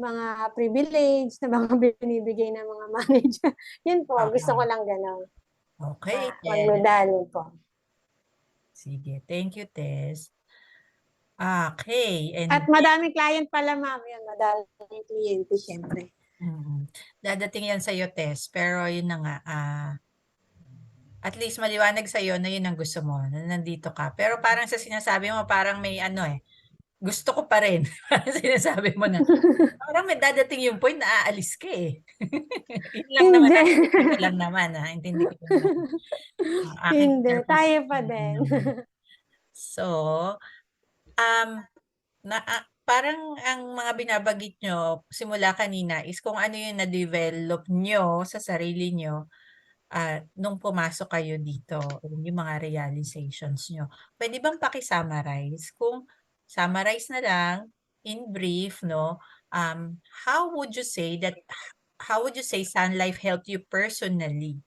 mga privilege na mga binibigay ng mga manager. Yun po, gusto ko lang gano'n. Okay, mag-medalyon po. Sige, thank you, Tess. Okay. At madaming client pala, ma'am. Yun, madaming kliyente, syempre. Dadating yan sa'yo, Tess. Pero yun na nga, at least maliwanag sa'yo na yun ang gusto mo, na nandito ka. Pero parang sa sinasabi mo, parang may gusto ko pa rin. Sinasabi mo na, parang may dadating yung point na aalis ka Yun lang naman, Intindi ko naman. Hindi, tayo pa din. So, parang ang mga binabagit nyo simula kanina is kung ano yung na-develop nyo sa sarili nyo nung pumasok kayo dito, yung mga realizations nyo. Pwede bang paki-summarize? Kung summarize na lang, in brief, no, how would you say Sun Life helped you personally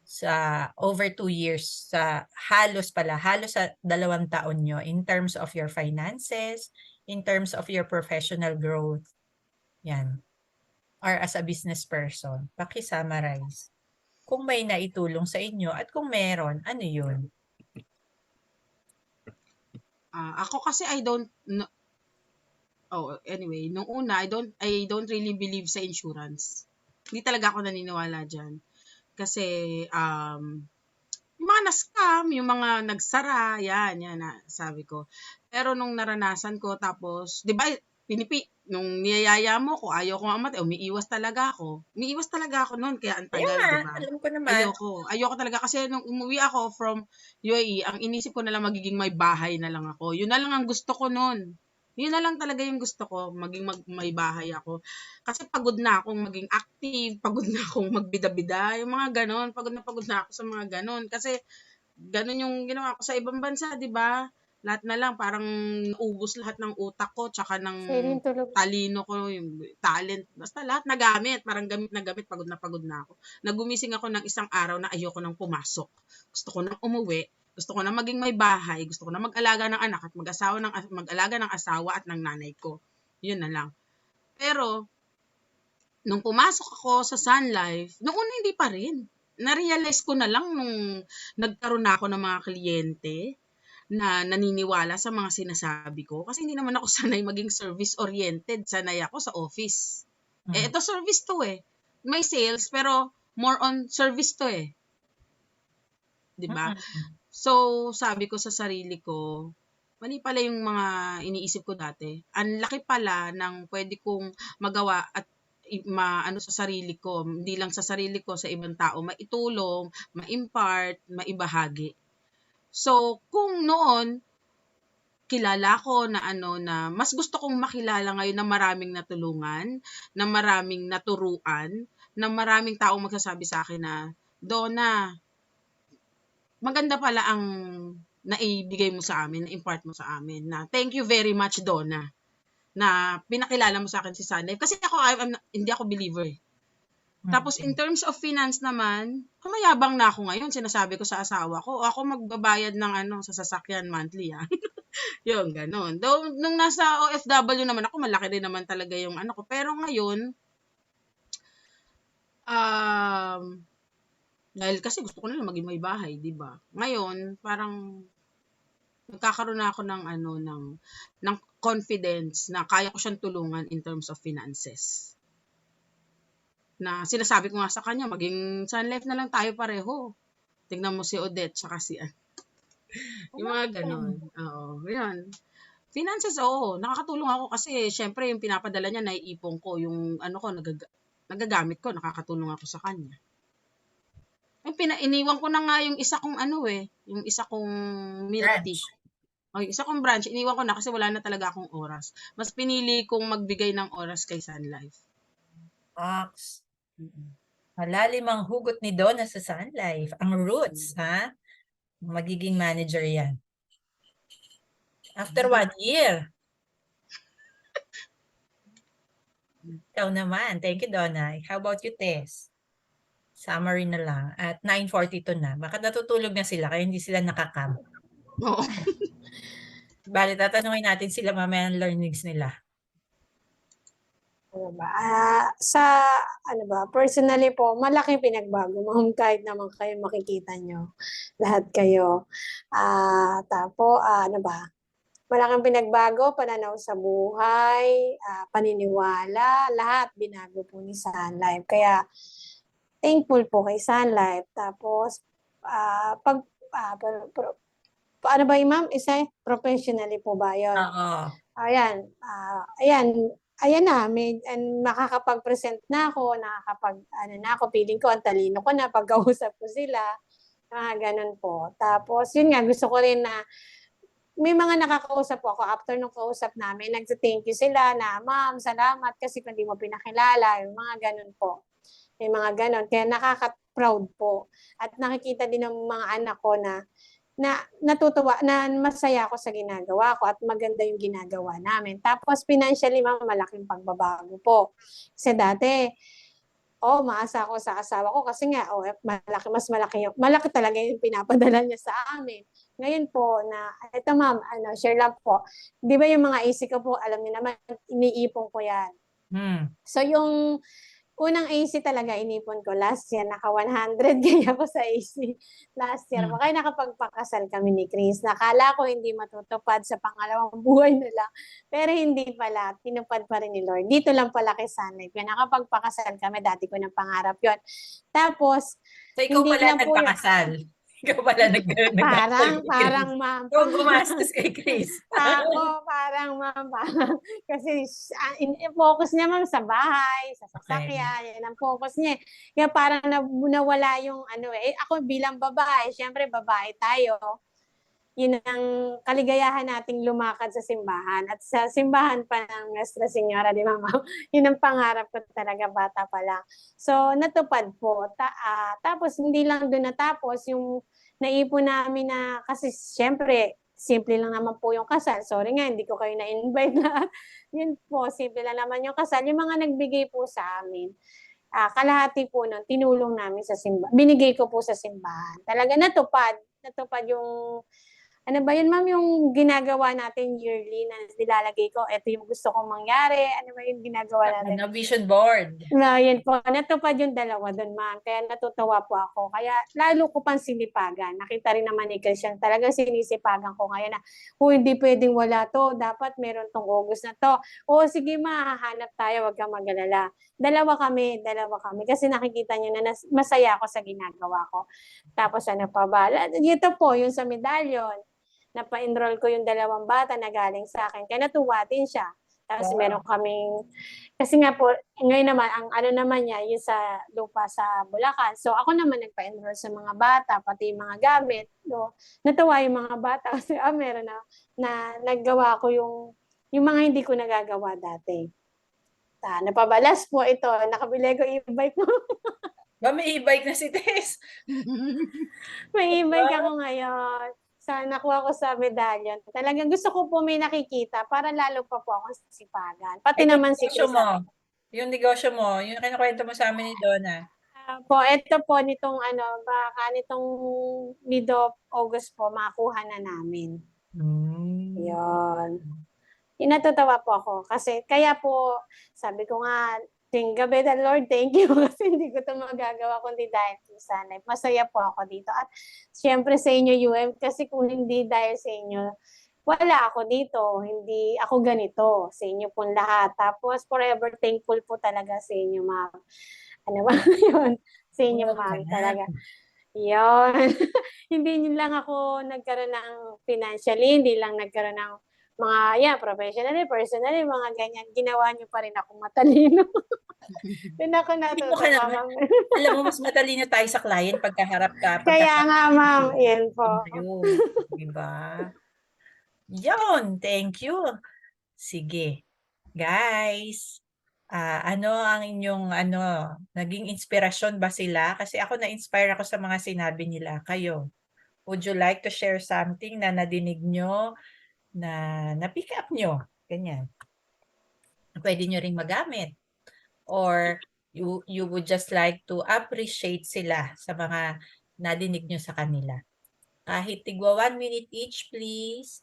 sa over 2 years, halos sa 2 taon nyo in terms of your finances, in terms of your professional growth, yan, or as a business person, paki-summarize. Kung may naitulong sa inyo at kung meron, ano yun? Ako kasi anyway, nung una, I don't really believe sa insurance. Hindi talaga ako naniniwala dyan. Kasi, yung mga na-scam, yung mga nagsara, yan, sabi ko. Pero nung naranasan ko, tapos, di ba, nung niyayaya mo ko, ayaw ko mamatay, umiiwas talaga ako. Umiiwas talaga ako noon, kaya ang tagal, di ba? Alam ko naman. Ayoko talaga kasi nung umuwi ako from UAE, ang inisip ko na lang magiging may bahay na lang ako. Yun na lang ang gusto ko noon. Yun na lang talaga yung gusto ko, may bahay ako. Kasi pagod na akong maging active, pagod na akong magbida-bida, yung mga ganon, pagod na ako sa mga ganon. Kasi ganon yung ginawa ko sa ibang bansa, di ba? Lahat na lang, parang naubos lahat ng utak ko, tsaka ng talino ko, yung talent. Basta lahat nagamit, parang gamit na gamit, pagod na ako. Nagumising ako ng isang araw na ayoko nang pumasok. Gusto ko nang umuwi. Gusto ko na maging may bahay, gusto ko na mag-alaga ng anak at mag-alaga ng asawa at ng nanay ko. Yun na lang. Pero, nung pumasok ako sa Sun Life, noong una hindi pa rin. Na-realize ko na lang nung nagkaroon na ako ng mga kliyente na naniniwala sa mga sinasabi ko. Kasi hindi naman ako sanay maging service-oriented. Sanay ako sa office. Ito service to May sales, pero more on service to Diba? So, sabi ko sa sarili ko, mali pala yung mga iniisip ko dati. Ang laki pala ng pwede kong magawa at sa sarili ko, hindi lang sa sarili ko, sa ibang tao, maitulong, ma-impart, maibahagi. So, kung noon, kilala ko na na mas gusto kong makilala ngayon na maraming natulungan, na maraming naturuan, na maraming taong magsasabi sa akin na, "Donna, maganda pala ang naibigay mo sa amin, na-impart mo sa amin na thank you very much, Donna, na pinakilala mo sa akin si Sun Life." Kasi ako, hindi ako believer eh. Tapos in terms of finance naman, mayabang na ako ngayon. Sinasabi ko sa asawa ko, ako magbabayad ng sa sasakyan monthly Yun, ganun. Though, nung nasa OFW naman ako, malaki din naman talaga yung ko. Pero ngayon, dahil kasi gusto ko na lang maging may bahay, di ba? Ngayon, parang nagkakaroon na ako ng confidence na kaya ko siyang tulungan in terms of finances. Na sinasabi ko nga sa kanya, maging Sun Life na lang tayo pareho. Tingnan mo si Odette tsaka si yung mga ganon. Oo, yun. Finances, oo. Nakakatulong ako kasi syempre yung pinapadala niya, naiipon ko. Yung ko, nagagamit ko, nakakatulong ako sa kanya. Iniwan ko na nga yung isa kong yung isa kong milk tea. O, yung isa kong branch, iniwan ko na kasi wala na talaga akong oras. Mas pinili kong magbigay ng oras kay Sun Life. Ox. Malalim ang hugot ni Donna sa Sun Life. Ang roots, ha? Magiging manager yan. After 1 year. Ikaw naman. Thank you, Donna. How about you, Tess? Summary na lang. At 9:42 na. Baka natutulog na sila kaya hindi sila nakakam. Oo. Bale, tatanungin natin sila mamaya ang learnings nila. Personally po, malaking pinagbago, ma'am, kahit naman kayo makikita nyo, lahat kayo. Malaking pinagbago, pananaw sa buhay, paniniwala, lahat binago po ni Sun Life. Kaya, thankful po kay Sun Life. Tapos, paano ba yung ma'am? Professionally po ba yun? Oo. Ayan na, makakapag-present na ako, feeling ko, ang talino ko na, pagkausap ko sila, ganun po. Tapos, yun nga, gusto ko rin na, may mga nakakausap po ako, after nung kausap namin, nag-thank you sila na, "Ma'am, salamat kasi kung di mo pinakilala," yung mga ganun po. May mga ganun, kaya nakaka-proud po. At nakikita din ng mga anak ko na natutuwa, na masaya ako sa ginagawa ko at maganda yung ginagawa namin. Tapos financially, ma'am, malaking pagbabago po. Kasi dati, maasa ako sa asawa ko kasi nga, malaki talaga yung pinapadala niya sa amin. Ngayon po, ito ma'am, share lang po. Di ba yung mga AC ko po, alam niyo naman, iniipon ko yan. So yung unang AC talaga inipon ko last year, naka 100K ako sa AC last year. Kaya nakapagpakasal kami ni Chris. Nakala ko hindi matutupad sa pangalawang buhay nila. Pero hindi pala, tinupad pa rin ni Lord. Dito lang pala kay Sun Life. Kaya nakapagpakasal kami, dati ko ng pangarap yon. Tapos, so ikaw pala nagpakasal? Ikaw pala parang ma'am. Ikaw gumastos kay Chris. Ako, parang ma'am. Kasi focus niya ma'am sa bahay, sa sasakyan. Yan ang focus niya. Kaya parang nawala yung ako bilang babae, syempre babae tayo. Yun ang kaligayahan nating lumakad sa simbahan. At sa simbahan pa ng Nuestra Señora, di ba, ma'am? Yun ang pangarap ko talaga, bata pa lang. So, natupad po. Tapos, hindi lang doon natapos, yung naipon namin na, kasi syempre, simple lang naman po yung kasal. Sorry nga, hindi ko kayo na-invite na. Yun po, simple lang naman yung kasal. Yung mga nagbigay po sa amin, kalahati po nun, tinulong namin sa simbahan. Binigay ko po sa simbahan. Talaga natupad yung ano ba yun, ma'am, yung ginagawa natin yearly na nilalagay ko, ito yung gusto kong mangyari, ano ba yung ginagawa natin? Vision board. Yun po, natupad yung dalawa doon, ma'am. Kaya natutuwa po ako. Kaya lalo ko pang sinipagan. Nakita rin naman ni Christian, talagang sinisipagan ko ngayon na, hindi pwedeng wala to, dapat meron tong August na to. Sige, mahahanap tayo, wag kang mag-alala. Dalawa kami, kasi nakikita niyo na masaya ako sa ginagawa ko. Tapos ano pa ba? Ito po, yung sa medallion, napa-enroll ko yung 2 bata na galing sa akin. Kaya natuwa din siya. Tapos Wow. meron kaming, kasi nga po, ngayon naman, ang ano naman niya, yung sa lupa sa Bulacan. So ako naman nagpa-enroll sa mga bata, pati yung mga gamit. So, natuwa yung mga bata kasi meron na naggawa ko yung mga hindi ko nagagawa dati. Napabalas po ito, nakabili ko e-bike mo. Ba, may e-bike na si Tess. May e-bike ako ngayon. Nakuha ko sa medallion. Talagang gusto ko po may nakikita para lalo pa po akong sisipagan. Pati Yung naman si negosyo Chris. mo. Yung negosyo mo. Yung kinukwento mo sa amin ni Donna. Ito po nitong baka nitong mid of August po, makuha na namin. Yun. Natutawa po ako kasi kaya po sabi ko nga ting gabi na Lord, thank you kasi hindi ko 'to magagawa kundi dahil sa sana. Masaya po ako dito at siyempre sa inyo UM kasi kung hindi dahil sa inyo wala ako dito, hindi ako ganito sa inyo pong lahat. Tapos forever thankful po talaga sa inyo, ma'am. Ano ba yun? Sa inyo, ma'am, talaga. Yun. Hindi lang ako nagkaroon ng financially, hindi lang nagkaroon ng mga, professionally, personally, mga ganyan. Ginawa niyo pa rin ako matalino. Doon ako Hindi mo ka natutuwa, naman. ma'am. Alam mo, mas matalino tayo sa client pagkaharap ka. Kaya nga, ma'am, yan po. Yun. Diba? Yun. Thank you. Sige. Guys, ano ang inyong naging inspirasyon ba sila? Kasi ako na-inspire ako sa mga sinabi nila. Kayo, would you like to share something na nadinig nyo, na na-pick up nyo? Ganyan. Pwede nyo ring magamit. Or you would just like to appreciate sila sa mga nadinig nyo sa kanila. Kahit tigwa 1 minute each, please.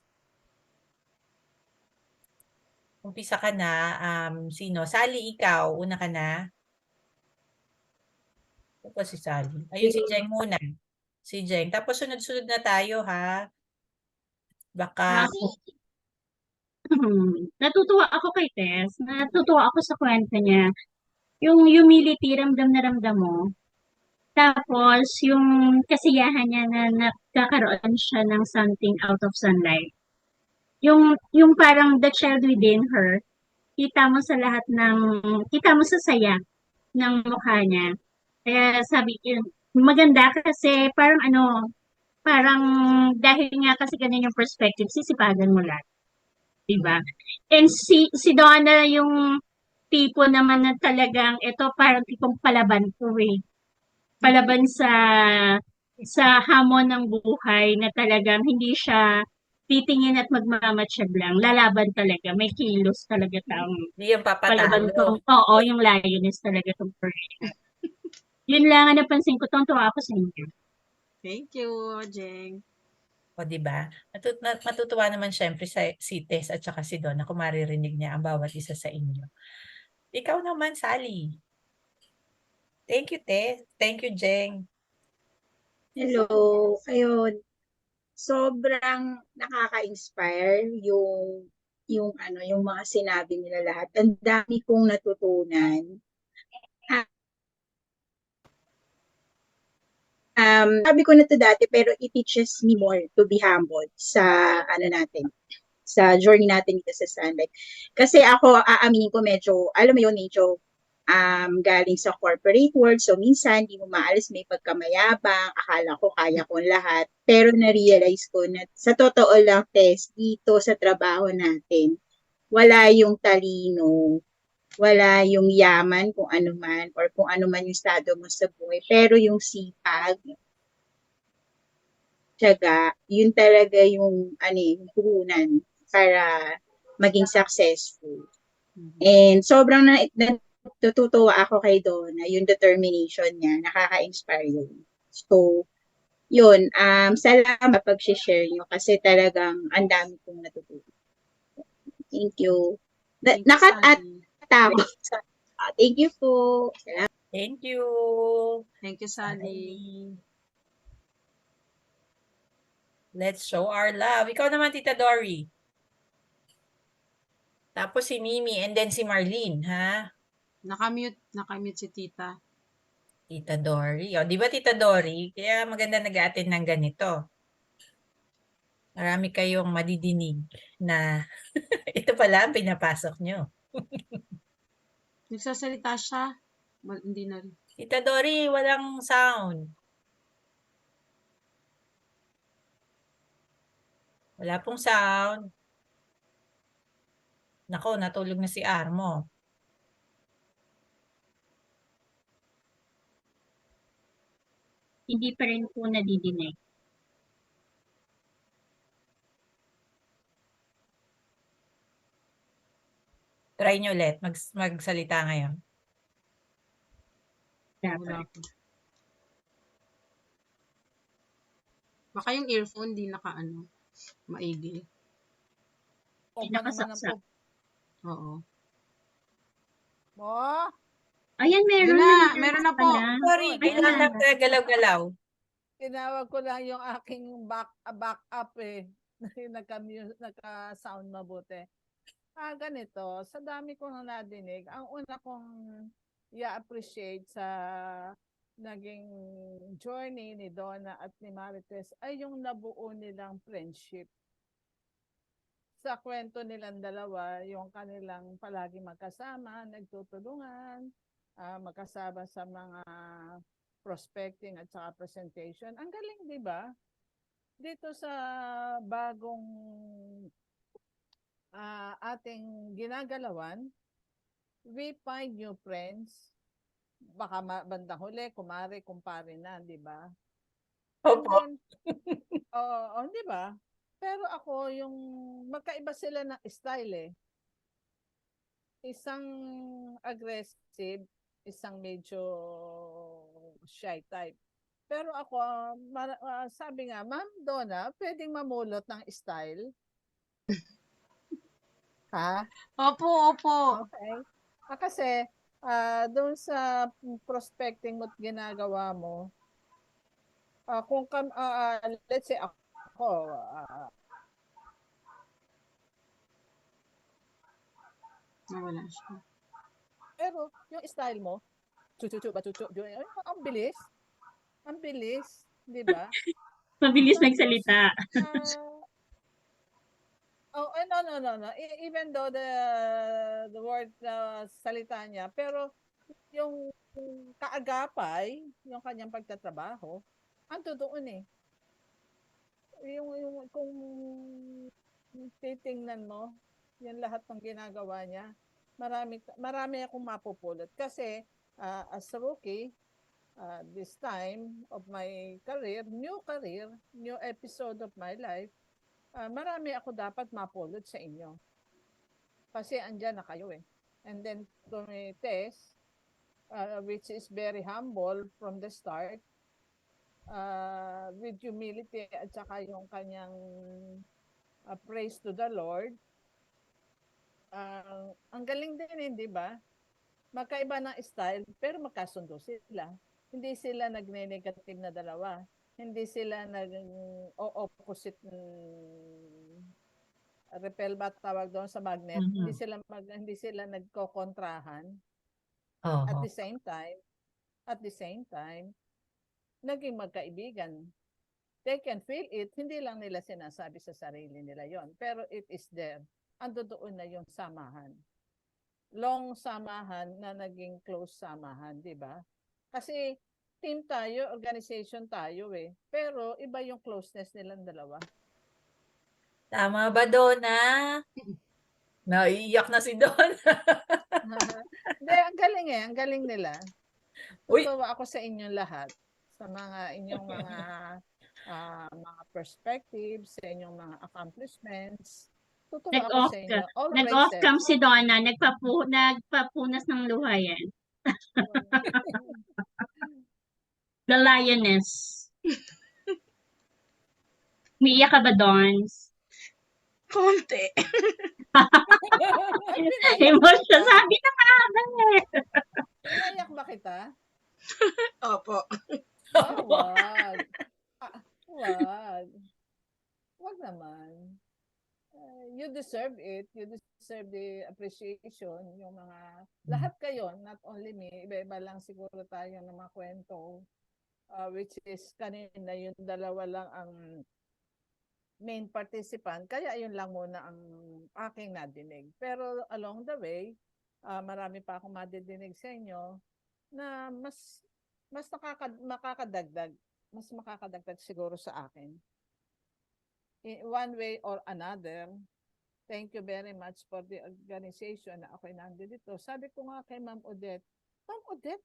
Umpisa ka na. Sino? Sally, ikaw. Una ka na. Ito si Sally. Ayun, si Jeng muna. Si Jeng. Tapos sunod-sunod na tayo, ha? Baka... Natutuwa ako kay Tess. Natutuwa ako sa kwento niya. Yung humility, ramdam na ramdam mo. Tapos, yung kasiyahan niya na nakakaroon siya ng something out of sunlight. Yung parang the child within her, kita mo sa saya ng mukha niya. Kaya sabi ko, maganda kasi parang dahil nga kasi ganun yung perspective, sisipagan mo lang. Diba? And si Donna yung tipo naman na talagang ito parang tipong palaban ko eh. Palaban sa hamon ng buhay na talagang hindi siya titingin at magmamatsyag lang. Lalaban talaga. May kilos talaga tang Hindi yung palaban papatalo. ko. Oo, yung lioness talaga tong person. Yun lang ang napansin ko. Tuwa ako sa inyo. Thank you, Jeng. O, diba? Matutuwa naman syempre si Tess at saka si Donna kung maririnig niya ang bawat isa sa inyo. Ikaw naman, Sally. Thank you, Tess. Thank you, Jeng. Hello, ayun. Sobrang nakaka-inspire yung mga sinabi nila lahat. Ang dami kong natutunan. Sabi ko na to dati pero it teaches me more to be humble sa sa journey natin dito sa Sunlight. Kasi ako, aaminin ko medyo, alam mo yun, medyo galing sa corporate world. So, minsan, di mo maalis, may pagkamayabang. Akala ko, kaya ko lahat. Pero na-realize ko na, sa totoo lang, Tess, dito sa trabaho natin, wala yung talino, wala yung yaman kung ano man, or kung ano man yung estado mo sa buhay. Pero yung sipag, tiyaga, yun talaga yung, yung puhunan para maging successful. And sobrang natutuwa ako kay Donna, yung determination niya, nakaka-inspire yun. So, yun, salamat pag-share nyo kasi talagang ang dami kong natutuwa. Thank you. Thank you, Nakatawa. Sally. Thank you po. Salamat. Thank you. Thank you, Sally. Let's show our love. Ikaw naman, Tita Dory. Tapos si Mimi and then si Marlene, ha? Nakamute si Tita. Tita Dory. O, di ba Tita Dory? Kaya maganda nag-attend ng ganito. Marami kayong madidinig na ito pala ang pinapasok nyo. Nagsasalita siya. Hindi na rin. Tita Dory, walang sound. Wala pong sound. Nako, natulog na si Armo. Hindi pa rin po nadidinig. Try nyo ulit. Magsalita ngayon. Wala Dapat. po. Baka yung earphone di maigi. Hindi Pa naman ang nakasaksak. Oo. mo. Ayan, Yun meron na, na meron na po. pala. Sorry, Ayan. kailangan lang galaw-galaw. Tinawag ko lang yung aking backup eh. Naka-sound mabuti. Ganito, sa dami kong nadinig, ang una kong i-appreciate sa naging journey ni Donna at ni Marites ay yung nabuo nilang friendship. Sa kwento nilang dalawa, yung kanilang palagi magkasama, nagtutulungan, magkasama sa mga prospecting at saka presentation. Ang galing, di ba? Dito sa bagong ating ginagalawan, we find new friends. Baka bandang huli, kumare, kumpare na, di ba? And Opo. then, di ba? Pero ako, yung magkaiba sila ng style eh. Isang aggressive, isang medyo shy type. Pero ako, sabi nga, Ma'am Donna, pwedeng mamulot ng style? Ha? Opo, opo. Okay. Kasi, doon sa prospecting mo't ginagawa mo, kung let's say ako, Nawala siya. pero yung style mo, ang bilis. Ang bilis, di ba? Mabilis Tapos, magsalita. no. Even though the word salita niya, pero yung kaagapay, yung kanyang pagtatrabaho, ang doon eh. Yung kung titingnan mo, yung lahat ng ginagawa niya, marami akong mapupulot. Kasi as a rookie, this time of my career, new episode of my life, marami ako dapat mapulot sa inyo. Kasi andyan na kayo eh. And then, Tess, which is very humble from the start, with humility at saka yung kanyang praise to the Lord. Ang galing din, di ba? Magkaiba ng style, pero magkasundo sila. Hindi sila nagne-negative na dalawa. Hindi sila nag-opposite repel ba tawag doon sa magnet. Hindi sila nagkokontrahan. At the same time, naging magkaibigan. They can feel it. Hindi lang nila sinasabi sa sarili nila yon, pero it is there. Ando doon na yung samahan. Long samahan na naging close samahan, di ba? Kasi team tayo, organization tayo eh. Pero iba yung closeness nilang dalawa. Tama ba, Donna? Naiiyak na si Donna. Hindi, ang galing eh. Ang galing nila. Tutuwa ako sa inyong lahat. Sa inyong mga perspectives, sa inyong mga accomplishments. Tutuwa ako sa inyo. Nag-off cam si Donna, nagpapunas ng luha yan. The lioness. Umiiyak ka ba, Dons? Konti. Emotion, sabi na nga eh. Inayak ba kita? Opo. Wag. Wag. Wag naman. You deserve it. You deserve the appreciation. Yung mga, lahat kayo, not only me, iba-iba lang siguro tayo ng mga kwento, which is kanina yung dalawa lang ang main participant, kaya yun lang muna ang aking nadinig. Pero along the way, marami pa akong madidinig sa inyo na mas makakadagdag siguro sa akin. In one way or another, thank you very much for the organization na ako'y nandito. Sabi ko nga kay Ma'am Odette,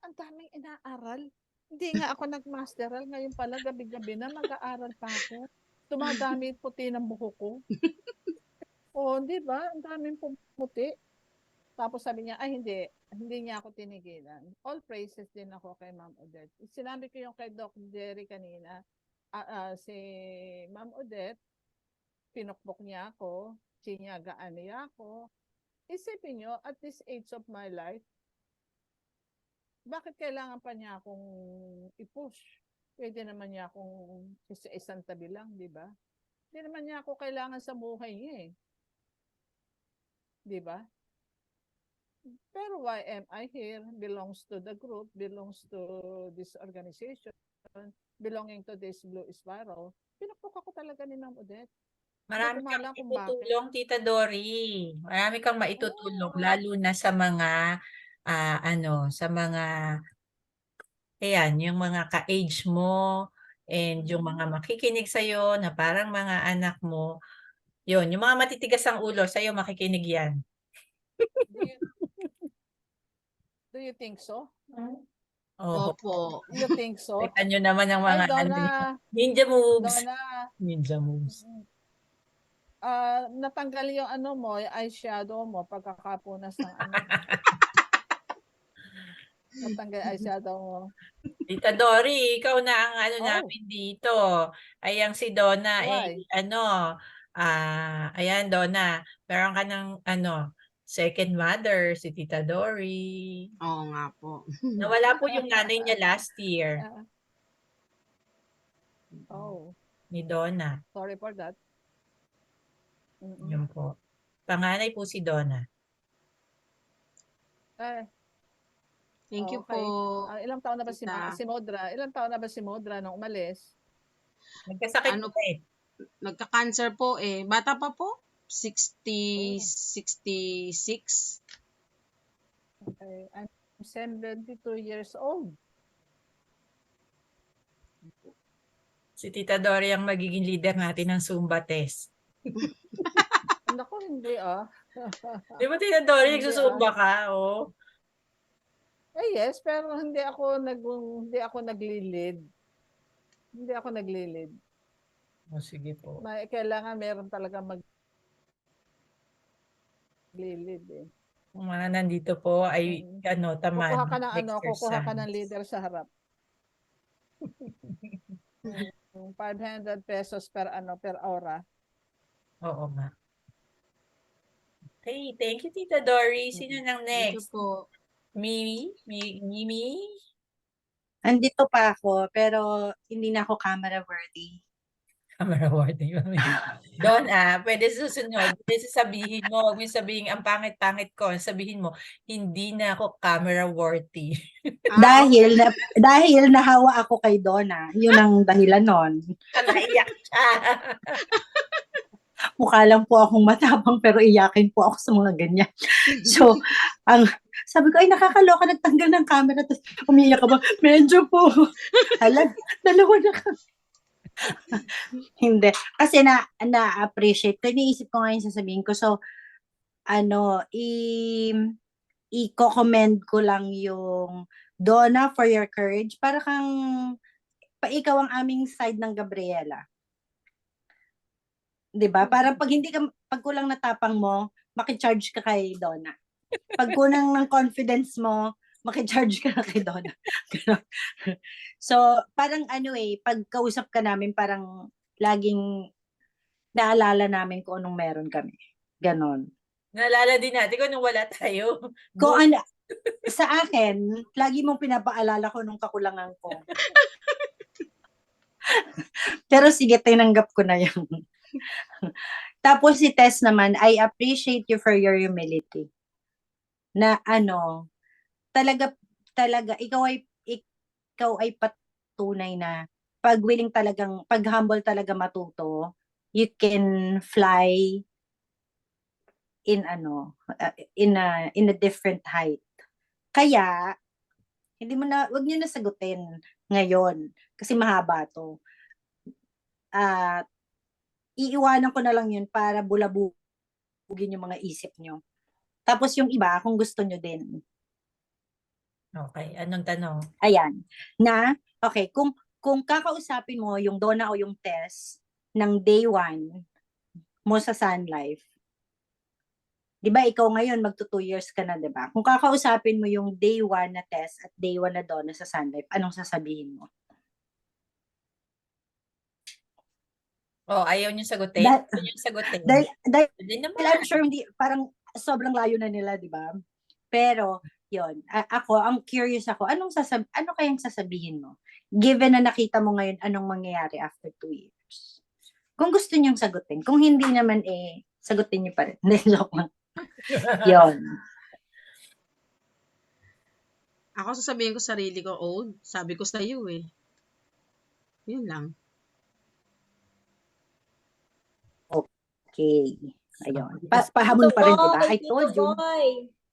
ang daming inaaral. Hindi nga ako nag-masteral. Ngayon pala, gabi-gabi na, mag-aaral pa ako. Tumadami puti ng buhok ko. Di ba? Ang daming pumuti. Tapos sabi niya, hindi niya ako tinigilan. All praises din ako kay Ma'am Odette. Sinabi ko yung kay Doc Jerry kanina, si Ma'am Odette, pinukpok niya ako, siniyagaan niya ako. Isipin niyo, at this age of my life, bakit kailangan pa niya akong i-push? Pwede naman niya akong sa isang tabi lang, di ba? Hindi naman niya ako kailangan sa buhay niya eh. Di ba? Pero why am I here? Belongs to the group, belongs to this organization, belonging to this Blue Sparrow. Pinukpok ako talaga ni Ma'am Odette. Marami Hindi ko kang maalam kung bakit. maitutulong, Tita Dory. Marami kang maitutulong, lalo na sa mga, sa mga, ayan, yung mga ka-age mo, and yung mga makikinig sa'yo, na parang mga anak mo. Yun, yung mga matitigas ang ulo, sa'yo makikinig yan. Do you think so? Oh, Opo. You think so? kita nyo naman ang Ay, mga Donna. ninja moves. Donna. Ninja moves. Natanggal yung ano mo, yung eyeshadow mo, pagkakapunas ng ano. Natanggal eyeshadow mo. Tita Dory, ikaw na ang ano Oh. namin dito. Ayang si Donna, Why? ayan Donna, meron ka ng second mother, si Tita Dory. Oo nga po. Nawala po yung nanay niya last year, ni Donna. Sorry for that. Yun po. Panganay po si Donna. Thank you Okay. po. Ilang taon na ba si Tita. Modra? Ilang taon na ba si Modra nung umalis? Nagkasakit Ano po eh. Nagka-cancer po eh. Bata pa po. 66. Okay. I'm 72 years old. Si Tita Dory ang magiging leader natin ng Zumba test. Naku, hindi Di ba Tita Dory, Hindi, nagsusumba ka? Oh. yes, pero hindi ako nagli-lead. Hindi ako nagli-lead. Sige po. Kailangan meron talaga mag-lead eh. Kung mga nandito po ay tamad. Kukuha ka ng leader sa harap. 500 pesos per hora. Oo nga. Okay, thank you Tita Dory. Sino nang Thank you next? po. Mimi? Mimi? Andito pa ako, pero hindi na ako camera worthy. Camera worthy. Doon pwede susunod. Pwede sabihin mo, huwag mo sabihin, ang pangit-pangit ko. Sabihin mo, hindi na ako camera worthy. Dahil nahawa ako kay Donna. Yun ang dahilan nun. Naiyak siya. Mukha lang po akong matapang, pero iyakin po ako sa mga ganyan. So, sabi ko, ay nakakaloka, nagtanggal ng camera, tapos umiyak ka ba? Medyo po. Dalawa na ka. Hindi. Kasi na-appreciate ko. Iniisip ko nga yung sasabihin ko. So, i-commend ko lang yung Donna for your courage. Para kang, ikaw ang aming side ng Gabriela. 'Di ba? Parang pag kulang na tapang mo, maki-charge ka kay Donna. Pag kulang ng confidence mo, maki-charge ka na kay Donna. So, parang pag kausap ka namin, parang laging naalala namin kung anong meron kami. Ganon. Naalala din natin kung nung wala tayo. Sa akin, lagi mong pinapaalala ko nung kakulangan ko. Pero sige, tinanggap ko na yan. Tapos si Tess naman, I appreciate you for your humility. Na talaga ikaw ay patunay na pag humble talaga matuto, you can fly in in a different height. Kaya wag niyo na sagutin ngayon kasi mahaba to. At iiwanan ko na lang yun para bulabugin yung mga isip nyo. Tapos yung iba, kung gusto nyo din. Okay, anong tanong? Ayan. Okay, kung kakausapin mo yung Donna o yung Tess ng day 1 mo sa Sun Life, di ba ikaw ngayon magto 2 years ka na, di ba? Kung kakausapin mo yung day 1 na Tess at day 1 na Donna sa Sun Life, anong sasabihin mo? Oh, ayaw niyo sagutin? Dahil- Ayaw niyo sagutin. Dahil Hindi naman. I'm sure hindi, parang sobrang layo na nila, di ba? Pero, yon ako, ang curious ako, ano kayang sasabihin mo? Given na nakita mo ngayon, anong mangyayari after 2 years? Kung gusto niyong sagutin. Kung hindi naman, sagutin niyo pa rin. Hindi, joke lang. Yun. Ako sasabihin ko sarili ko, sabi ko sa iyo eh. Yun lang. Okay. Ayun. Pahamon pa rin, di ba? I told you.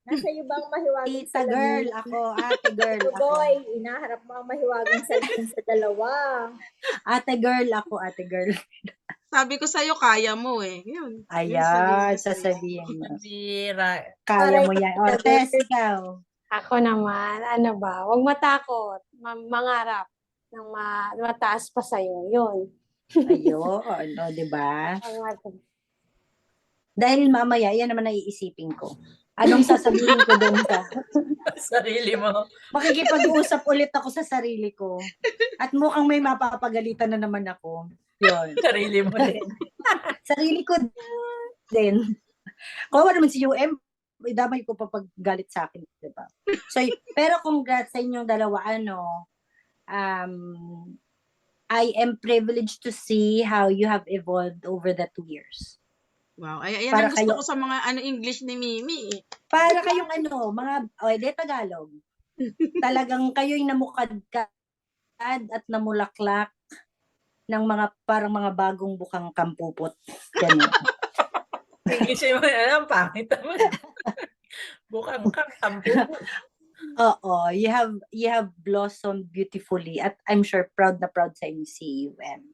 Nasa iyo ba ang mahiwagang Tita girl, ako. Ate girl, Tito ako. Boy, inaharap mo ang mahiwagang salamin sa dalawa. Ate girl, ako. Ate girl. Sabi ko sa'yo, kaya mo eh. Yun. Ayan, sasabihin mo. Bira. Kaya mo yan. O, Tess, ikaw. Ako naman, ano ba, huwag matakot, mangarap ng mataas pa sa'yo. Yun. Ayun, o, di ba? Pangarap. Dahil mamaya, yan naman naiisipin ko. Anong sasabihin ko doon sa... Sarili mo. Makikipag-usap ulit ako sa sarili ko. At mukhang may mapapagalitan na naman ako. Yun. Sarili mo din. Sarili ko din. Kawawa naman si UM, damay ko pa paggalit sa akin, diba? So, pero congrats sa inyong dalawa, I am privileged to see how you have evolved over the 2 years. Wow. Ayan Para ang gusto kayo- ko sa mga English ni Mimi eh. Para kayong de Tagalog. Talagang kayo'y namukadkad at namulaklak ng parang mga bagong bukang kampupot. Ganun. English yung alam, pangit naman. Bukang kang tampo. Oo, you have blossomed beautifully at I'm sure proud na proud sa inyo si UM.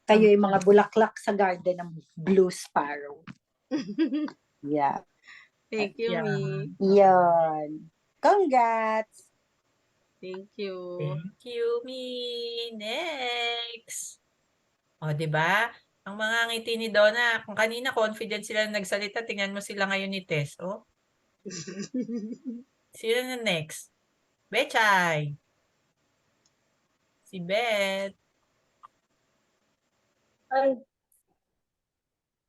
Kayo yung mga bulaklak sa garden ng Blue Sparrow. Yeah. Thank you, Yeah. Mi. Yan. Congrats! Thank you. Thank you, me. Next. O, di ba? Ang mga ngiti ni Donna, kung kanina confident sila na nagsalita, tingnan mo sila ngayon ni Tess. Oh. Sino na next? Bechay. Si Beth. Ay.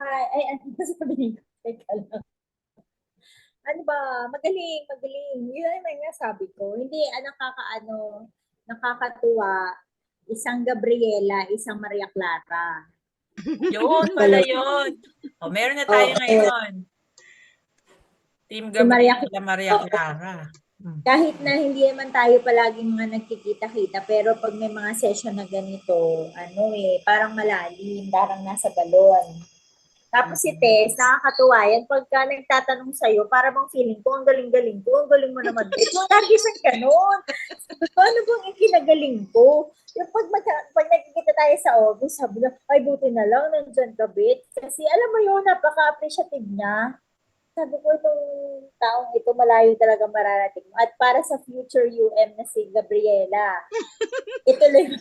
Ano sabihin ko? Teka lang. Ano ba? Magaling. Yun naman nga sabi ko. Hindi, nakakatuwa. Isang Gabriela, isang Maria Clara. Yun, pala yun. O, meron na tayo ngayon. Team Gabriela, Maria Clara. Kahit na hindi naman tayo palaging mga nagkikita-kita, pero pag may mga session na ganito, parang malalim, parang nasa balon. Tapos si Tess, nakakatuwa yan. Pagka nagtatanong sa'yo, para bang feeling ko, ang galing-galing ko, ang galing mo naman. Ito, lagi siyang ganun. Ano bang ikinagaling ko? Yung pag nakikita tayo sa office, sabi na, ay buti na lang, nandyan ka, Beth. Kasi alam mo yun, napaka-appreciative niya. Sabi ko, itong taong ito, malayo talaga mararating mo. At para sa future UM na si Gabriela, ituloy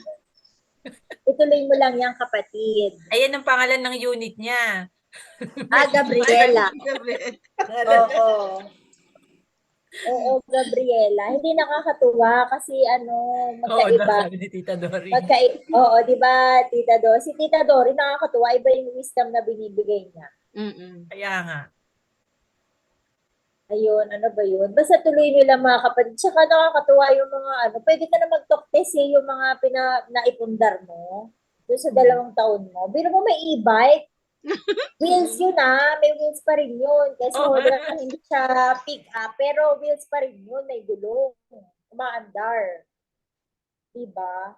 mo lang yung kapatid. Ayan ang pangalan ng unit niya. Gabriela. Gabriel. Oo, Gabriela. Hindi nakakatuwa kasi magkaiba. Sabi ni Tita Dory. Oo, di ba, Tita Dory? Si Tita Dory nakakatuwa, iba yung wisdom na binibigay niya. Kaya nga. Ayun, ano ba yun? Basta tuloy nila mga kapatid. Tsaka nakakatuwa yung mga pwede ka na mag-talk test yung mga naipundar mo doon sa 2 taon mo. Biro mo may e-bike. Wheels yun may wheels pa rin yun. Kasi hindi siya pick up, pero wheels pa rin yun, may gulong. Umaandar. Diba?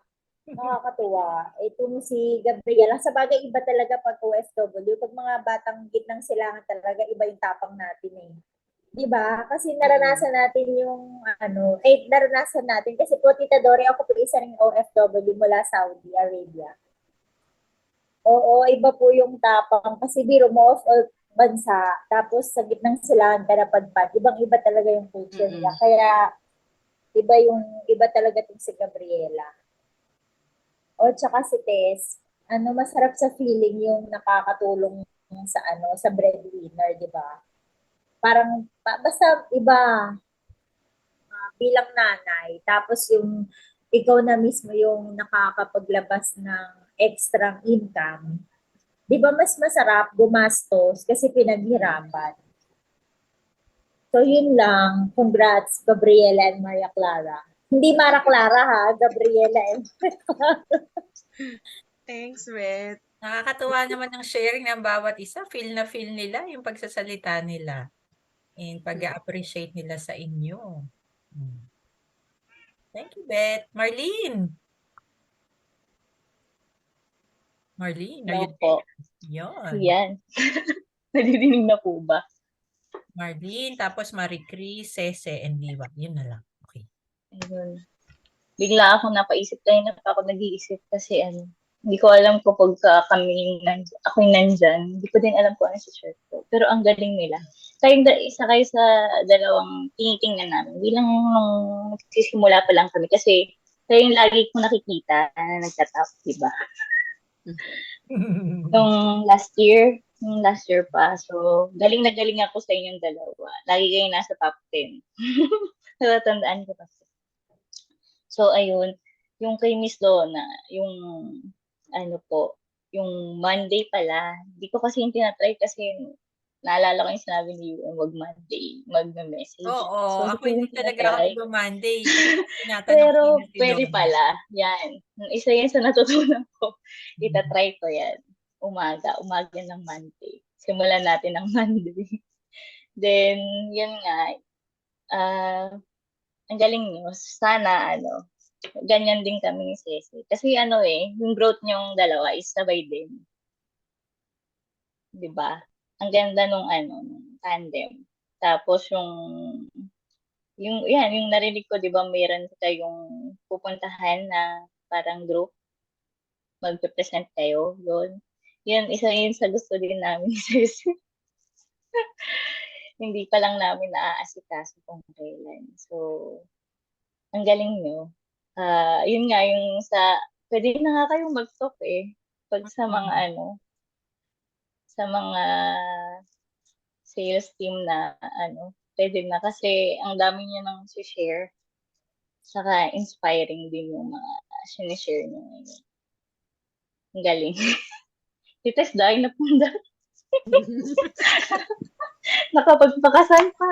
Nakakatuwa. Itong si Gabriela, sa bagay iba talaga pag OFW. Pag mga batang gitnang silangan talaga, iba yung tapang natin eh. 'Di ba? Kasi naranasan natin yung naranasan natin kasi po Tita Dory, ako po isa ring OFW mula Saudi Arabia. Oo, iba po yung tapang kasi biro mo of all bansa, tapos sa gitnang silangan ka napadpad, ibang-iba talaga yung culture nila. Kaya iba talaga itong si Gabriela. O tsaka si Tess, masarap sa feeling yung nakakatulong sa breadwinner, 'di ba? Parang basta iba bilang nanay, tapos yung ikaw na mismo yung nakakapaglabas ng extra income. 'Di ba mas masarap gumastos kasi pinaghirapan. So yun lang, congrats Gabriela and Maria Clara. Hindi Mara Clara ha, Gabriela and Thanks, Beth. Nakakatuwa naman ang sharing ng bawat isa. Feel na feel nila yung pagsasalita nila and pag-appreciate nila sa inyo. Thank you, Beth. Marlene, are Hello you po. there? Yun. Yan. Naririnig na po ba? Marlene, tapos Marie Cris, Cece, and Liwa. Yun na lang. Okay. Ayun. Bigla ako napaisip tayo na pa ako nag-iisip kasi hindi ko alam ko pagka ako yung nandyan, hindi ko din alam kung ano si share ko. Pero ang galing nila. Isa kayo sa dalawang tinitingnan namin. Bilang nung nagsisimula pa lang kami kasi kayo yung lagi ko nakikita na nagtatap, diba? Yung last year pa. So, galing na galing ako sa inyong dalawa. Lagi kayo nasa top 10. Natatandaan ko kasi. So, ayun. Yung kay Miss Donna, yung yung Monday pala. Hindi ko kasi yung tinatry kasi naalala ko yung sinabi ni wag Monday, mag-message. Oo, So, ako hindi talaga ako Monday. Pero pwede pala. Yan. Isa yan sa natutunan ko. Itatry ko yan. Umaga ng Monday. Simulan natin ng Monday. Then, yun nga, ang galing nyo. Sana, ganyan din kami ni Ceci. Kasi yung growth nyong dalawa is sabay din. Diba? Ang ganda nung tandem. Tapos yung narinig ko, diba, mayroon kayong pupuntahan na parang group. Mag-present kayo. Yun, isa yun sa gusto din namin ni Ceci. Hindi pa lang namin naaasikaso kung kailan. So, ang galing nyo. Yun nga, yung pwede na nga kayong mag-talk pag sa mga sa mga sales team na pwede na kasi ang dami nyo nang share. Saka inspiring din yung mga sinishare nyo ngayon. Ang galing. Tites, dahil na punda. Nakapagpakasal pa,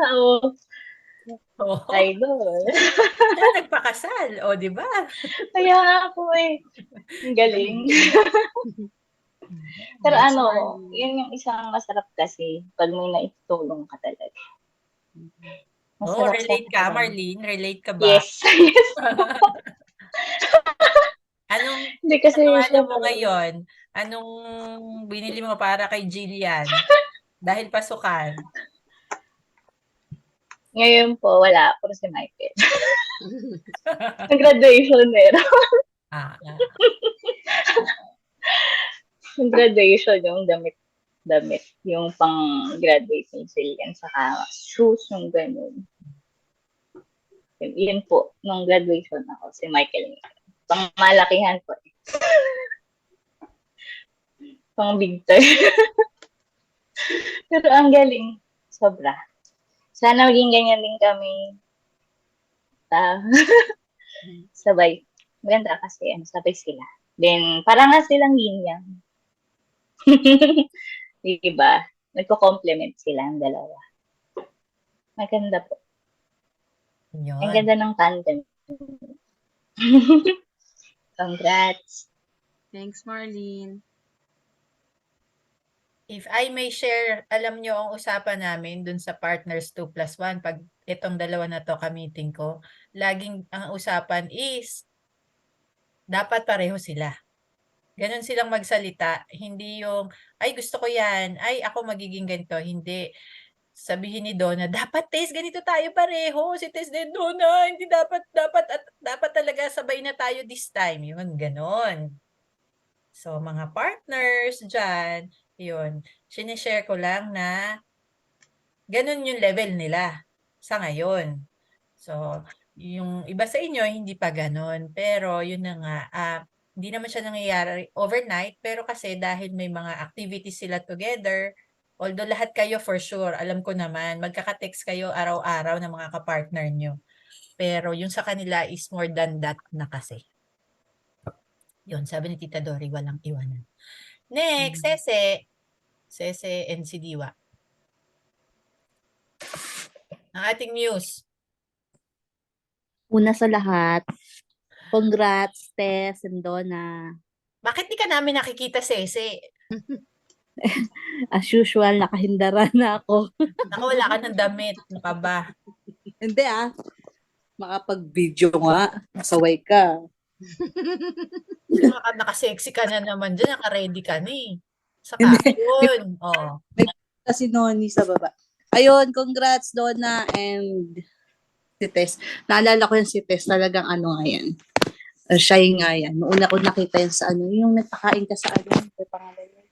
idol. Siya nagpakasal, di ba? Kaya ako ang galing. Pero yun yung isang masarap kasi pag may naitulong ka talaga. Relate ka, Marlene? Relate ka ba? Yes. Anong mo ngayon? Anong binili mo para kay Jillian? Dahil pasukan. Ngayon po, wala. Puro si Michael. Graduation meron. Yung graduation, yung damit. Yung pang-graduate ni Jillian. Saka shoes, yung ganun. Yun po, nung graduation ako, si Michael. Pang-malakihan po. Pang-big time. Pero ang galing. Sobra. Sana maging ganyan din kami. Sabay. Maganda kasi sabay sila. Then, parang nga silang yin-yang. Diba? Nagko-complement sila ang dalawa. Maganda po. Yun. Ang ganda ng tandem. Congrats. Thanks, Marlene. If I may share, alam nyo ang usapan namin dun sa Partners 2+1, pag itong dalawa na to ka-meeting ko, laging ang usapan is dapat pareho sila. Ganon silang magsalita. Hindi yung, ay gusto ko yan, ay ako magiging ganito. Hindi. Sabihin ni Donna, dapat Tess, ganito tayo pareho. Si Tess din, Donna, hindi dapat talaga sabay na tayo this time. Yun, ganon. So, mga partners dyan, yun, sinishare ko lang na ganun yung level nila sa ngayon. So, yung iba sa inyo, hindi pa ganun. Pero, yun na nga, hindi naman siya nangyayari overnight, pero kasi dahil may mga activities sila together, although lahat kayo for sure, alam ko naman, magkaka-text kayo araw-araw ng mga kapartner nyo. Pero yung sa kanila is more than that na kasi. Yun, sabi ni Tita Dory, walang iwanan. Next, Sese. Sese and si Diwa. Ang ating news. Una sa lahat, congrats, Tess and Donna. Bakit di ka namin nakikita, Sese? As usual, nakahindara na ako. Naku, wala ka ng damit. Ano ka ba? Hindi makapag-video nga. Masaway ka. Nakasexy ka na naman dyan. Naka-ready ka na eh. Sa kapon. Oh. Kasi Noni sa baba. Ayun, congrats Donna and si Tess. Naalala ko yung si Tess, talagang ano nga yan. Shy nga yan. Noong una ko nakita yun sa ano, yung nagpakain ka sa ano, yung pangalan yun.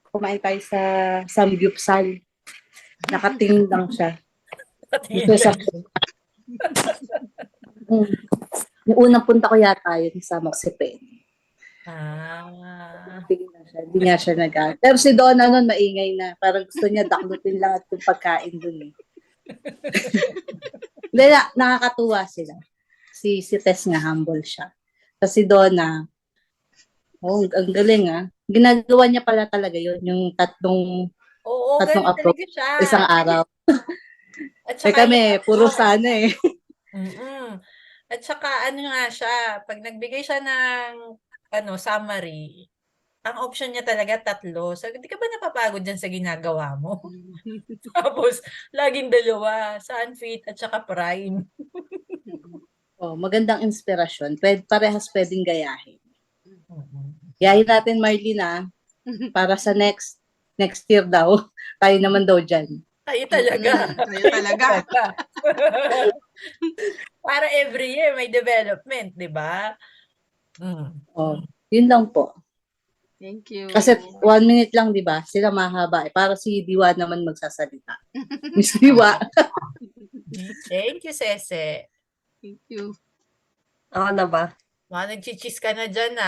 Kumain tayo sa Samgyupsal. Nakatingin lang siya. Dito sa yung unang punta ko yata yun sa Maxipen. Hindi nga siya Pero si Donna nun maingay na. Parang gusto niya daklutin lang at yung pagkain dun eh. Hindi, nakakatuwa sila. Si Tess nga humble siya. Kasi Donna, ang galing Ginagawa niya pala talaga yun, yung tatlong approach siya. isang araw. At saka kami, puro sana eh. At saka ano nga siya, pag nagbigay siya ng summary, ang option niya talaga 3. So, hindi ka ba napapagod dyan sa ginagawa mo? Tapos, laging 2, Sunfit at saka Prime. Magandang inspirasyon. Parehas pwedeng gayahin. Gayahin natin, Marlene, para sa next year daw. Tayo naman daw dyan. Tayo talaga. Tayo talaga. Para every year may development, di ba? Yun lang po. Thank you. Kasi 1 minute lang, di ba? Sila mahaba. Para si Diwa naman magsasalita. Miss Diwa. Thank you, Sese. Thank you. Ako na ba? Nagchichis ka na dyan,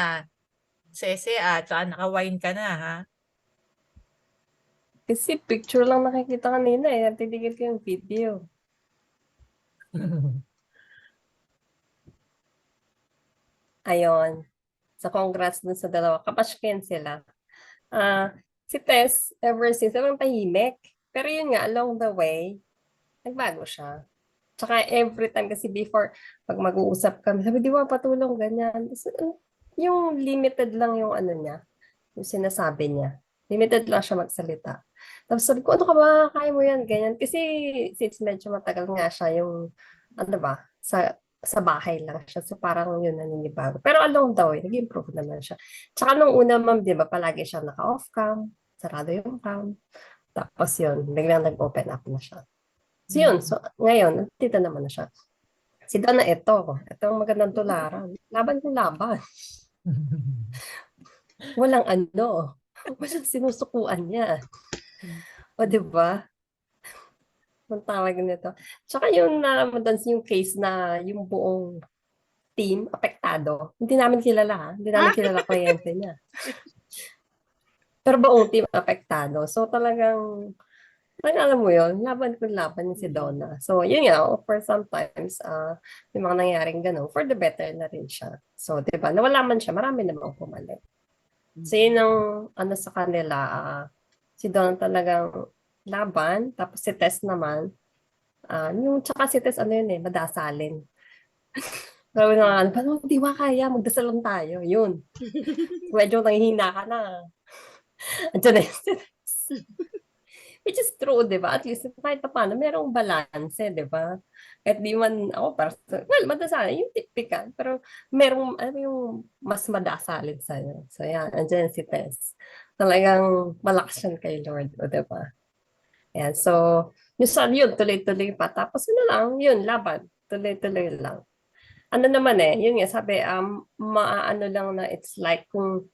Sese, tsaka naka-wine ka na, ha? Kasi picture lang nakikita kanina eh. Titigil ko yung video. Ayun. So, congrats dun sa dalawa. Kapashkin sila. Si Tess, ever since, naman tahimik. Pero yun nga, along the way, nagbago siya. Tsaka every time kasi before, pag mag-uusap kami, sabi, di ba patulong, ganyan. Yung limited lang yung ano niya, yung sinasabi niya. Limited lang siya magsalita. Tapos sabi ko, ano ka ba? Kaya mo yan, ganyan. Kasi since medyo matagal nga siya yung, ano ba, sa bahay lang siya. So parang yun naninibago. Pero along the way, nag-improve naman siya. Tsaka nung una, ma'am, di ba, palagi siya naka-off cam, sarado yung cam. Tapos yun, biglang nag-open up na siya. So yun, so ngayon, tita naman na siya. Si Donna, ito ang magandang tularan. Laban kong laban. Walang walang sinusukuan niya. O, diba? Ang tawag nito. Tsaka yung nararamdaman yung case na yung buong team apektado. Hindi namin kilala, ha? Hindi namin kilala kliyente niya. Pero buong team apektado. So talagang, alam mo yun, laban niya si Donna. So yun nga, for sometimes, yung mga nangyaring gano'n, for the better na rin siya. So, diba, nawala man siya, marami namang pumalit. So yun ang sa kanila, si Donna talagang laban, tapos si Tess naman, yung tsaka si Tess, madasalin. Sabi na, paano di ba kaya, magdasal lang tayo, yun. Medyo nanghihina ka na. Andiyan na si Tess. Which is true, di ba? At least kahit pa paano, merong balance, di ba? Kahit di man ako, well, madasalin, yung typical. Pero merong, ano yung mas madasalin sa'yo. So, yan, andyan si Tess. Talagang malakas yan kay Lord, o di ba? Yan, so, minsan yun, tuloy-tuloy pa. Tapos ano lang, yun, laban. Tuloy-tuloy lang. Ano naman yun nga, sabi, maaano lang na it's like kung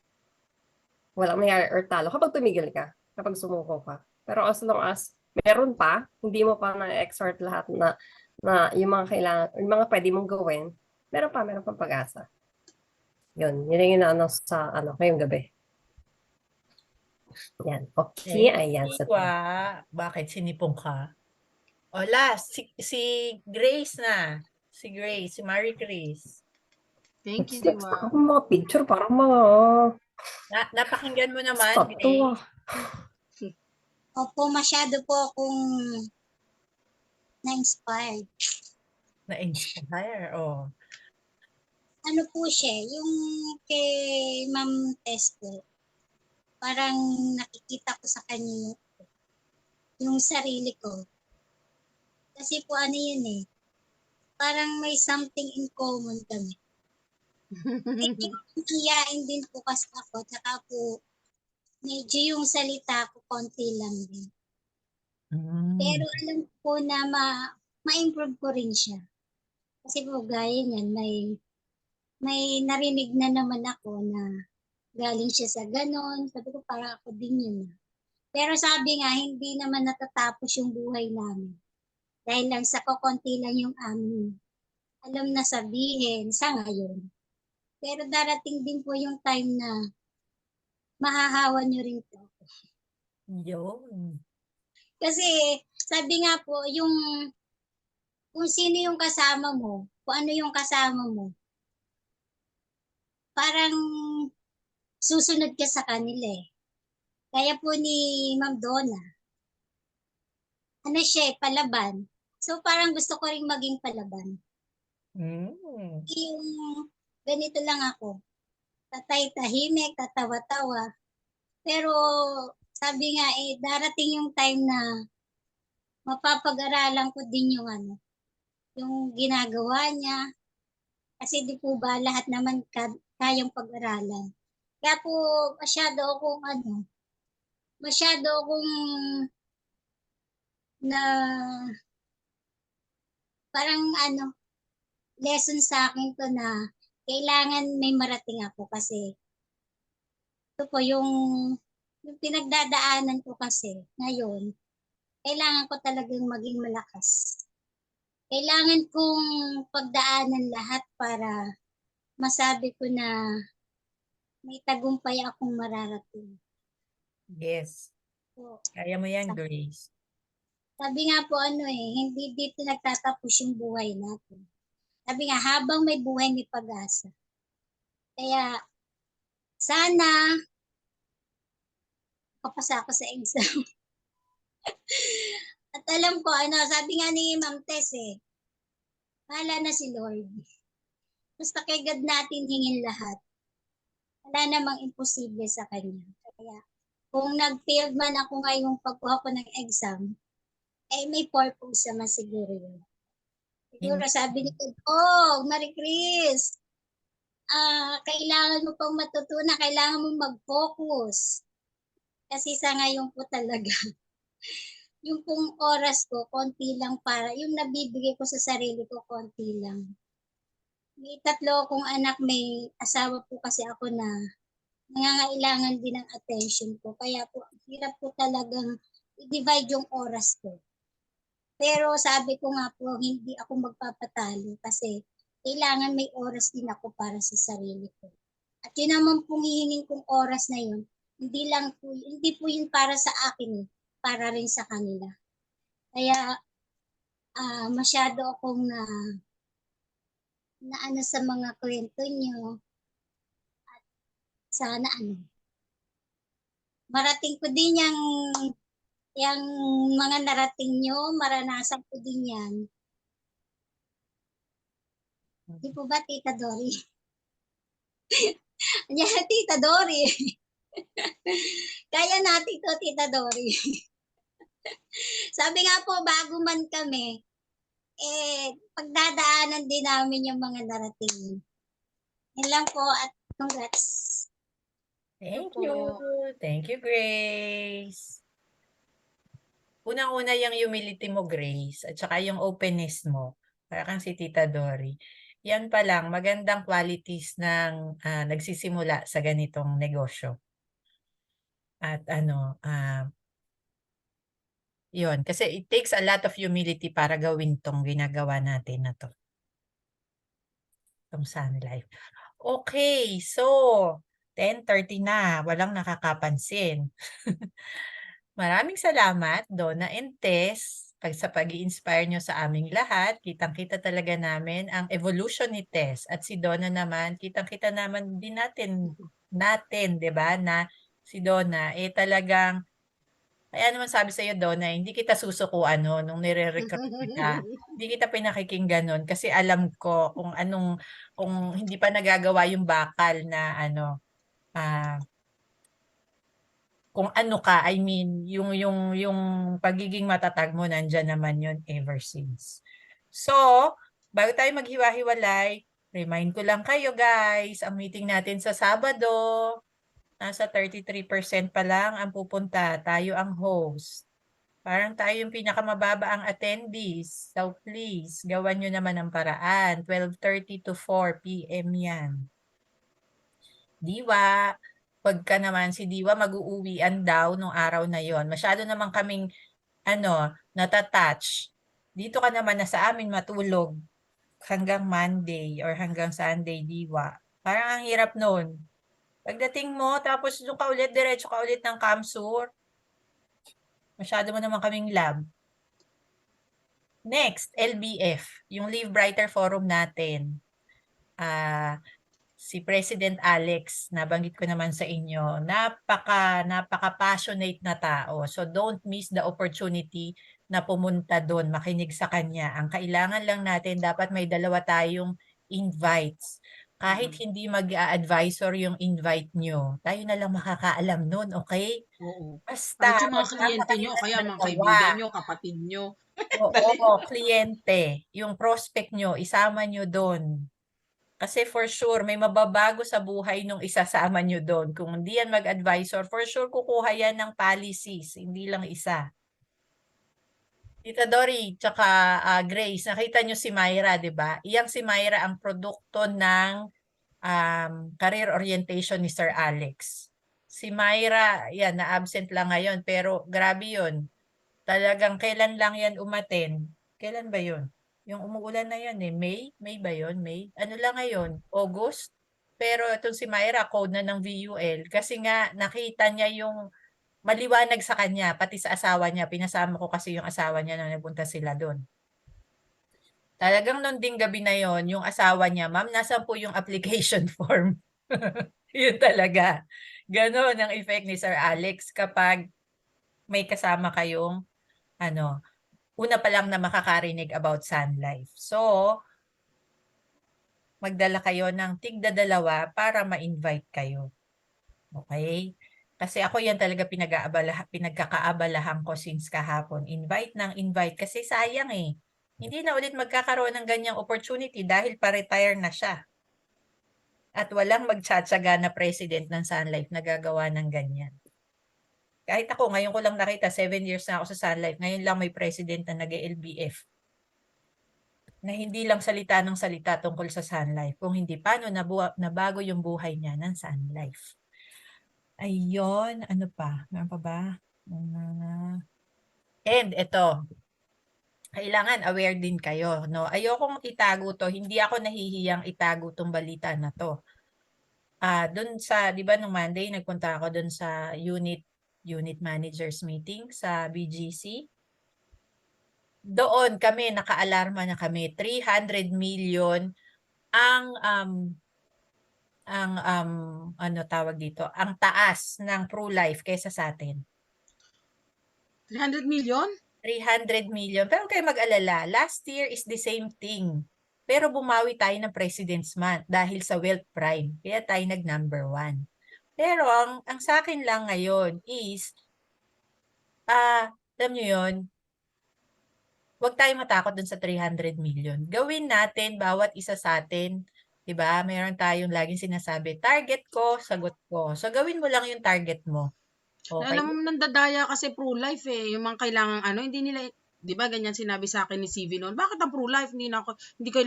walang nangyari or talo kapag tumigil ka, kapag sumuko ka. Pero as long as meron pa, hindi mo pa na-exert lahat na yung mga kailangan, yung mga pwede mong gawin, meron pang pag-asa. Yun yung ina-announce sa ngayong gabi. Yan. Okay, ayan. Sa Bakit sinipong ka? O last, si Grace na. Si Grace, si Marie Chris. Thank you, Next, Diwa. mga picture, parang mga Napakinggan mo naman, statue. Grace. Opo, masyado po akong na-inspired. Na-inspire, oh. Ano po siya, yung kay Ma'am Tess po, parang nakikita ko sa kanya yung sarili ko. Kasi po ano yun parang may something in common kami. Iyain din po kasi ako, tsaka po medyo yung salita ko konti lang din. Pero alam ko na ma-improve ko rin siya. Kasi po gaya niyan, may narinig na naman ako na galing siya sa ganon. Sabi ko parang ako din yun. Pero sabi nga, hindi naman natatapos yung buhay namin. Dahil lang sa kokonti lang yung amin alam na sabihin sa ngayon. Pero darating din po yung time na mahahawa nyo rin to. Yun. Kasi sabi nga po, kung sino yung kasama mo, kung ano yung kasama mo, parang susunod ka sa kanila Kaya po ni Ma'am Donna, ano siya palaban. So parang gusto ko rin maging palaban. Yung ganito lang ako, tatay-tahimik, tatawa-tawa. Pero sabi nga darating yung time na mapapag-aralan ko din yung ginagawa niya. Kasi di po ba lahat naman kayang pag-aralan. Kaya po masyado akong na parang lesson sa akin to na kailangan may marating ako kasi ito po yung pinagdadaanan ko kasi ngayon, kailangan ko talagang maging malakas. Kailangan kong pagdaanan lahat para masabi ko na may tagumpay akong mararating. Yes. So, Kaya mo yan, Grace. sabi nga po hindi dito nagtatapos yung buhay natin. Sabi nga, habang may buhay, may pag-asa. Kaya, sana, kapasa ako sa exam. At alam ko, sabi nga ni Ma'am Tess bahala na si Lord. Basta kay God natin hingin lahat. Wala namang imposible sa Kanya. Kaya, kung nag-fail man ako ngayong pagkuha ko ng exam, may purpose naman siguro yun. Siguro sabi ni God, Marie Chris, kailangan mo pang matutunan, kailangan mo mag-focus. Kasi sa ngayon po talaga, yung pong oras ko, konti lang yung nabibigay ko sa sarili ko, konti lang. May 3 akong anak, may asawa po kasi ako na nangangailangan din ng attention ko. Kaya po, hirap po talagang i-divide yung oras ko. Pero sabi ko nga po, hindi ako magpapatalo kasi kailangan may oras din ako para sa sarili ko. At yun naman pong hihingin kong oras na yun, hindi po yun para sa akin, para rin sa kanila. Kaya masyado akong na sa mga kwento nyo. At sana marating ko din yung mga narating nyo, maranasan ko din yan. Di po ba, Tita Dory? Yan, Tita Dory. Kaya natin to, Tita Dory. Sabi nga po, bago man kami, pagdadaanan din namin yung mga narating. Yan lang po at congrats. Thank po. you. Thank you, Grace. Unang-una yung humility mo, Grace, at saka yung openness mo. Para kang si Tita Dory. Yan pa lang, magandang qualities ng nagsisimula sa ganitong negosyo. At yun. Kasi it takes a lot of humility para gawin tong ginagawa natin na to. Itong Sun Life. Okay, so 10:30 na. Walang nakakapansin. Maraming salamat, Donna and Tess, sa pag-i-inspire nyo sa aming lahat. Kitang-kita talaga namin ang evolution ni Tess. At si Donna naman, kitang-kita naman din natin, di ba, na si Donna, talagang, kaya naman sabi sa iyo, Donna, hindi kita susukuan nung nire-recruit kita. Hindi kita pinakikinggan nun kasi alam ko kung hindi pa nagagawa yung bakal na kung ano ka, I mean, yung pagiging matatag mo, nandyan naman yun ever since. So, bago tayo maghiwa-hiwalay, remind ko lang kayo guys, ang meeting natin sa Sabado, nasa 33% pa lang ang pupunta. Tayo ang host. Parang tayo yung pinakamababa ang attendees. So please, gawan nyo naman ang paraan. 12:30 to 4 p.m. yan. Diwa, pagka naman si Diwa mag-uuwian daw nung araw na yon. Masyado naman kaming natatouch. Dito ka naman na sa amin matulog hanggang Monday or hanggang Sunday, Diwa. Parang ang hirap nun. Pagdating mo, tapos doon ka ulit, diretso ka ulit ng Kamsur. Masyado mo naman kaming lab. Next, LBF, yung Live Brighter Forum natin. Si President Alex, nabanggit ko naman sa inyo, napaka-passionate na tao. So don't miss the opportunity na pumunta doon, makinig sa kanya. Ang kailangan lang natin, dapat may 2 tayong invites. Kahit hindi mag-a-advisor yung invite nyo, tayo na lang makakaalam nun, okay? Oo. Basta, Kahit yung mga kliyente nyo, kaya mga kaibigan nyo, kapatid nyo. Oo, kliyente. Yung prospect nyo, isama nyo doon. Kasi for sure, may mababago sa buhay nung isasama nyo doon. Kung hindi yan mag-advisor, for sure kukuha yan ng policies, hindi lang isa. Tita Dory, tsaka Grace, nakita nyo si Myra, di ba? Iyang si Myra ang produkto ng career orientation ni Sir Alex. Si Myra, yan, na-absent lang ngayon, pero grabe yun. Talagang kailan lang yan umaten? Kailan ba yun? Yung umuulan na yun May? May ba yun? May? Ano lang ngayon? August? Pero itong si Myra, code na ng VUL. Kasi nga, nakita niya yung maliwanag sa kanya, pati sa asawa niya. Pinasama ko kasi yung asawa niya na nagpunta sila doon. Talagang nung ding gabi na yon, yung asawa niya, ma'am, nasaan po yung application form? Yun talaga. Ganon ang effect ni Sir Alex kapag may kasama kayong una pa lang na makakarinig about Sun Life. So, magdala kayo ng tigda-2 para ma-invite kayo. Okay? Kasi ako yan talaga pinagkakaabalahan ko since kahapon. Invite ng invite kasi sayang eh. Hindi na ulit magkakaroon ng ganyang opportunity dahil pa-retire na siya. At walang magtsatsaga na president ng Sun Life na gagawa ng ganyan. Kahit ako, ngayon ko lang nakita, 7 years na ako sa Sun Life. Ngayon lang may president na nag-LBF. Na hindi lang salita ng salita tungkol sa Sun Life. Kung hindi, paano nabago yung buhay niya ng Sun Life. Ayun, ano pa? Meron pa ba? And ito, kailangan aware din kayo. No? Ayokong itago to. Hindi ako nahihiyang itago tong balita na to. Doon sa, di ba nung Monday, nagpunta ako doon sa unit managers meeting sa BGC. Doon kami, naka-alarma na kami, 300 million ang tawag dito, ang taas ng pro-life kaysa sa atin. 300 million? 300 million. Pero kayo mag-alala, last year is the same thing. Pero bumawi tayo ng President's Month dahil sa Wealth Prime. Kaya tayo nag-number 1. Pero ang sa akin lang ngayon is, alam nyo yun, huwag tayong matakot dun sa 300 million. Gawin natin, bawat isa sa atin, di ba? Meron tayong laging sinasabi, target ko, sagot ko. So, gawin mo lang yung target mo. Okay? Alam mo, nandadaya kasi pro-life eh. Yung mga kailangan hindi nila, di ba ganyan sinabi sa akin ni CV noon, bakit ang pro-life? Hindi ko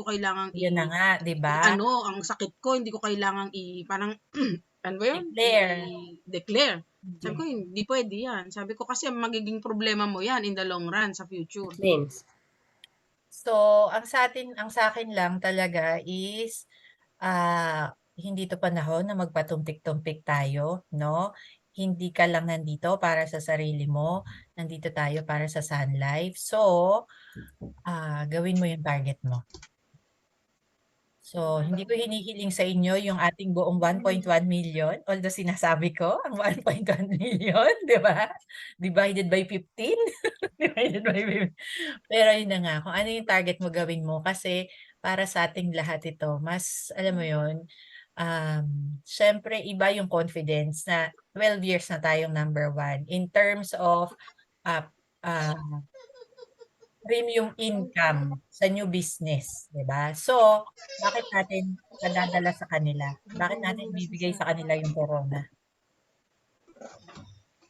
kailangan Yun na nga, di ba? ang sakit ko, hindi ko kailangan parang, ano ba yun? Declare. I-declare. Sabi ko, hindi pwede yan. Sabi ko kasi magiging problema mo yan in the long run sa future. Names. So, ang sa akin lang talaga is hindi to panahon na magpatumpik-tumpik tayo, no? Hindi ka lang nandito para sa sarili mo, nandito tayo para sa Sun Life. So, gawin mo yung target mo. So, hindi ko hinihiling sa inyo yung ating buong 1.1 million, although sinasabi ko, ang 1.1 million, di ba? Divided by 15. Divided by 15. Pero yun na nga, kung ano yung target mo, gawin mo. Kasi para sa ating lahat ito, mas, alam mo yun, syempre iba yung confidence na 12 years na tayong number 1 in terms of premium income sa new business, di ba? So, bakit natin nadadala sa kanila? Bakit natin ibibigay sa kanila yung corona?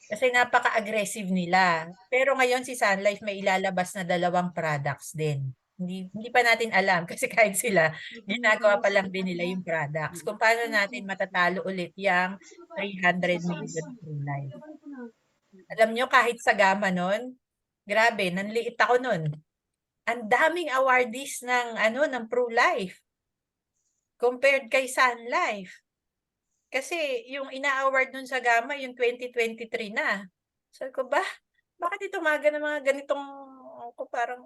Kasi napaka-aggressive nila. Pero ngayon si Sun Life may ilalabas na 2 products din. Hindi pa natin alam kasi kahit sila, ginagawa pa lang din nila yung products. Kung paano natin matatalo ulit yung 300 million True Life. Alam nyo, kahit sa Gama nun, grabe, nanliit ako nun. Ang daming awardees ng True Life compared kay Sun Life. Kasi yung ina-award nun sa Gama, yung 2023 na. Sabi ko, bakit ito umaga ng mga ganitong, parang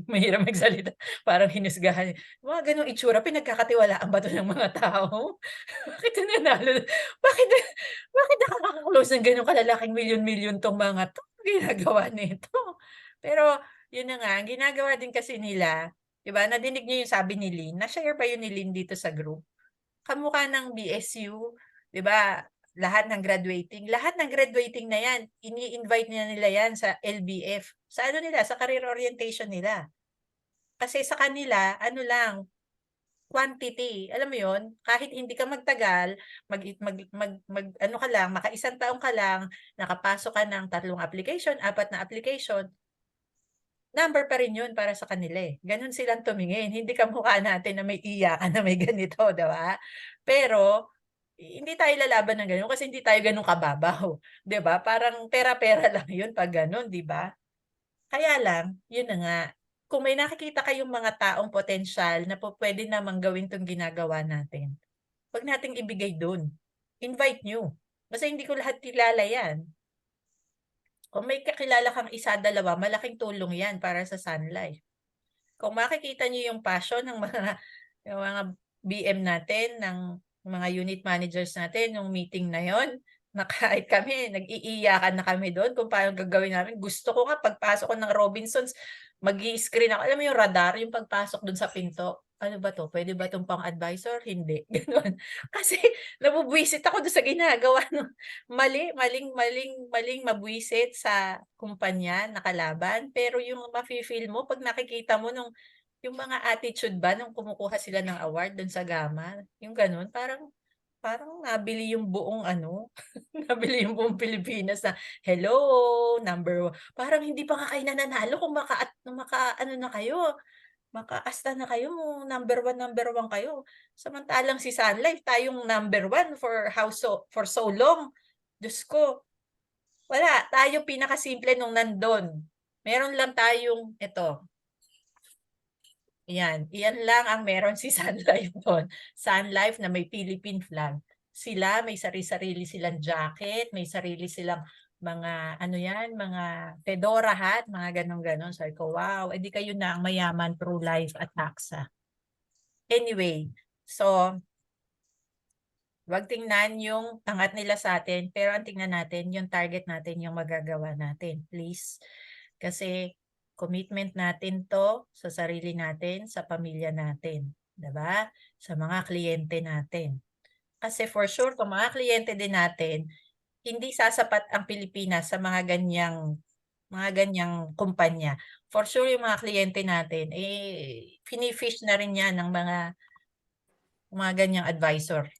mahirap magsalita, parang hinusgahan. Mga ganong itsura, pinagkakatiwalaan ba ito ng mga tao? Bakit nanalo? Bakit nakaka-close ng ganong kalalaking milyon-milyon tong mga to? Ginagawa nito. Pero, yun na nga, ang ginagawa din kasi nila, diba, nadinig niyo yung sabi ni Lynn, na-share pa yun ni Lynn dito sa group. Kamukha ng BSU, 'di ba? Lahat ng graduating na 'yan, ini-invite nila 'yan sa LBF. Sa nila, sa career orientation nila. Kasi sa kanila, lang, quantity. Alam mo 'yon, kahit hindi ka magtagal, ka lang, maka-isang taon ka lang, nakapasok ka ng 3 application, 4 na application, number pa rin 'yun para sa kanila eh. Ganun silang tumingin. Hindi kamukha natin na may iyakan na may ganito, 'di ba? Pero hindi tayo lalaban ng gano'n kasi hindi tayo gano'n kababaw, 'di ba? Parang pera-pera lang 'yun pag gano'n, 'di ba? Kaya lang, 'yun na nga, kung may nakikita kayong mga taong potensyal na pupuwede namang gawin 'tong ginagawa natin, 'wag nating ibigay do'n. Invite niyo. Kasi hindi ko lahat kilala 'yan. Kung may kakilala kang 1, 2, malaking tulong 'yan para sa Sun Life. Kung makikita niyo yung passion ng yung mga BM natin, ng mga unit managers natin, yung meeting na yon, na kahit kami, nag-iiyakan na kami doon kung paano gagawin namin. Gusto ko nga, pagpasok ko ng Robinsons, mag-i-screen ako. Alam mo yung radar, yung pagpasok doon sa pinto. Ano ba to? Pwede ba itong pang-advisor? Hindi. Ganun. Kasi nabubwisit ako doon sa ginagawa. No? Maling mabwisit sa kumpanya na kalaban. Pero yung mafe-feel mo, pag nakikita mo yung mga attitude ba nung kumukuha sila ng award doon sa Gama, yung ganun, parang nabili yung buong nabili yung buong Pilipinas na, hello, number 1. Parang hindi pa nga kayo nananalo kung na kayo, maka-asta na kayo, number 1 kayo. Samantalang si Sun Life, tayong number 1 for so long. Diyos ko, wala, tayo pinakasimple nung nandun. Meron lang tayong, Iyan lang ang meron si Sun Life doon. Sun Life na may Philippine flag. Sila, may sarili-sarili silang jacket, may sarili silang mga, mga fedora hat, mga ganon-ganon. Sabi ko, wow, edi kayo na ang mayaman, True Life at Taxa. Anyway, so, wag tingnan yung angat nila sa atin, pero ang tingnan natin, yung target natin, yung magagawa natin. Please. Kasi, commitment natin to sa sarili natin, sa pamilya natin. Diba? Sa mga kliyente natin. Kasi for sure, kung mga kliyente din natin, hindi sasapat ang Pilipinas sa mga ganyang kumpanya. For sure yung mga kliyente natin, fini-fish na rin yan ng mga ganyang advisor.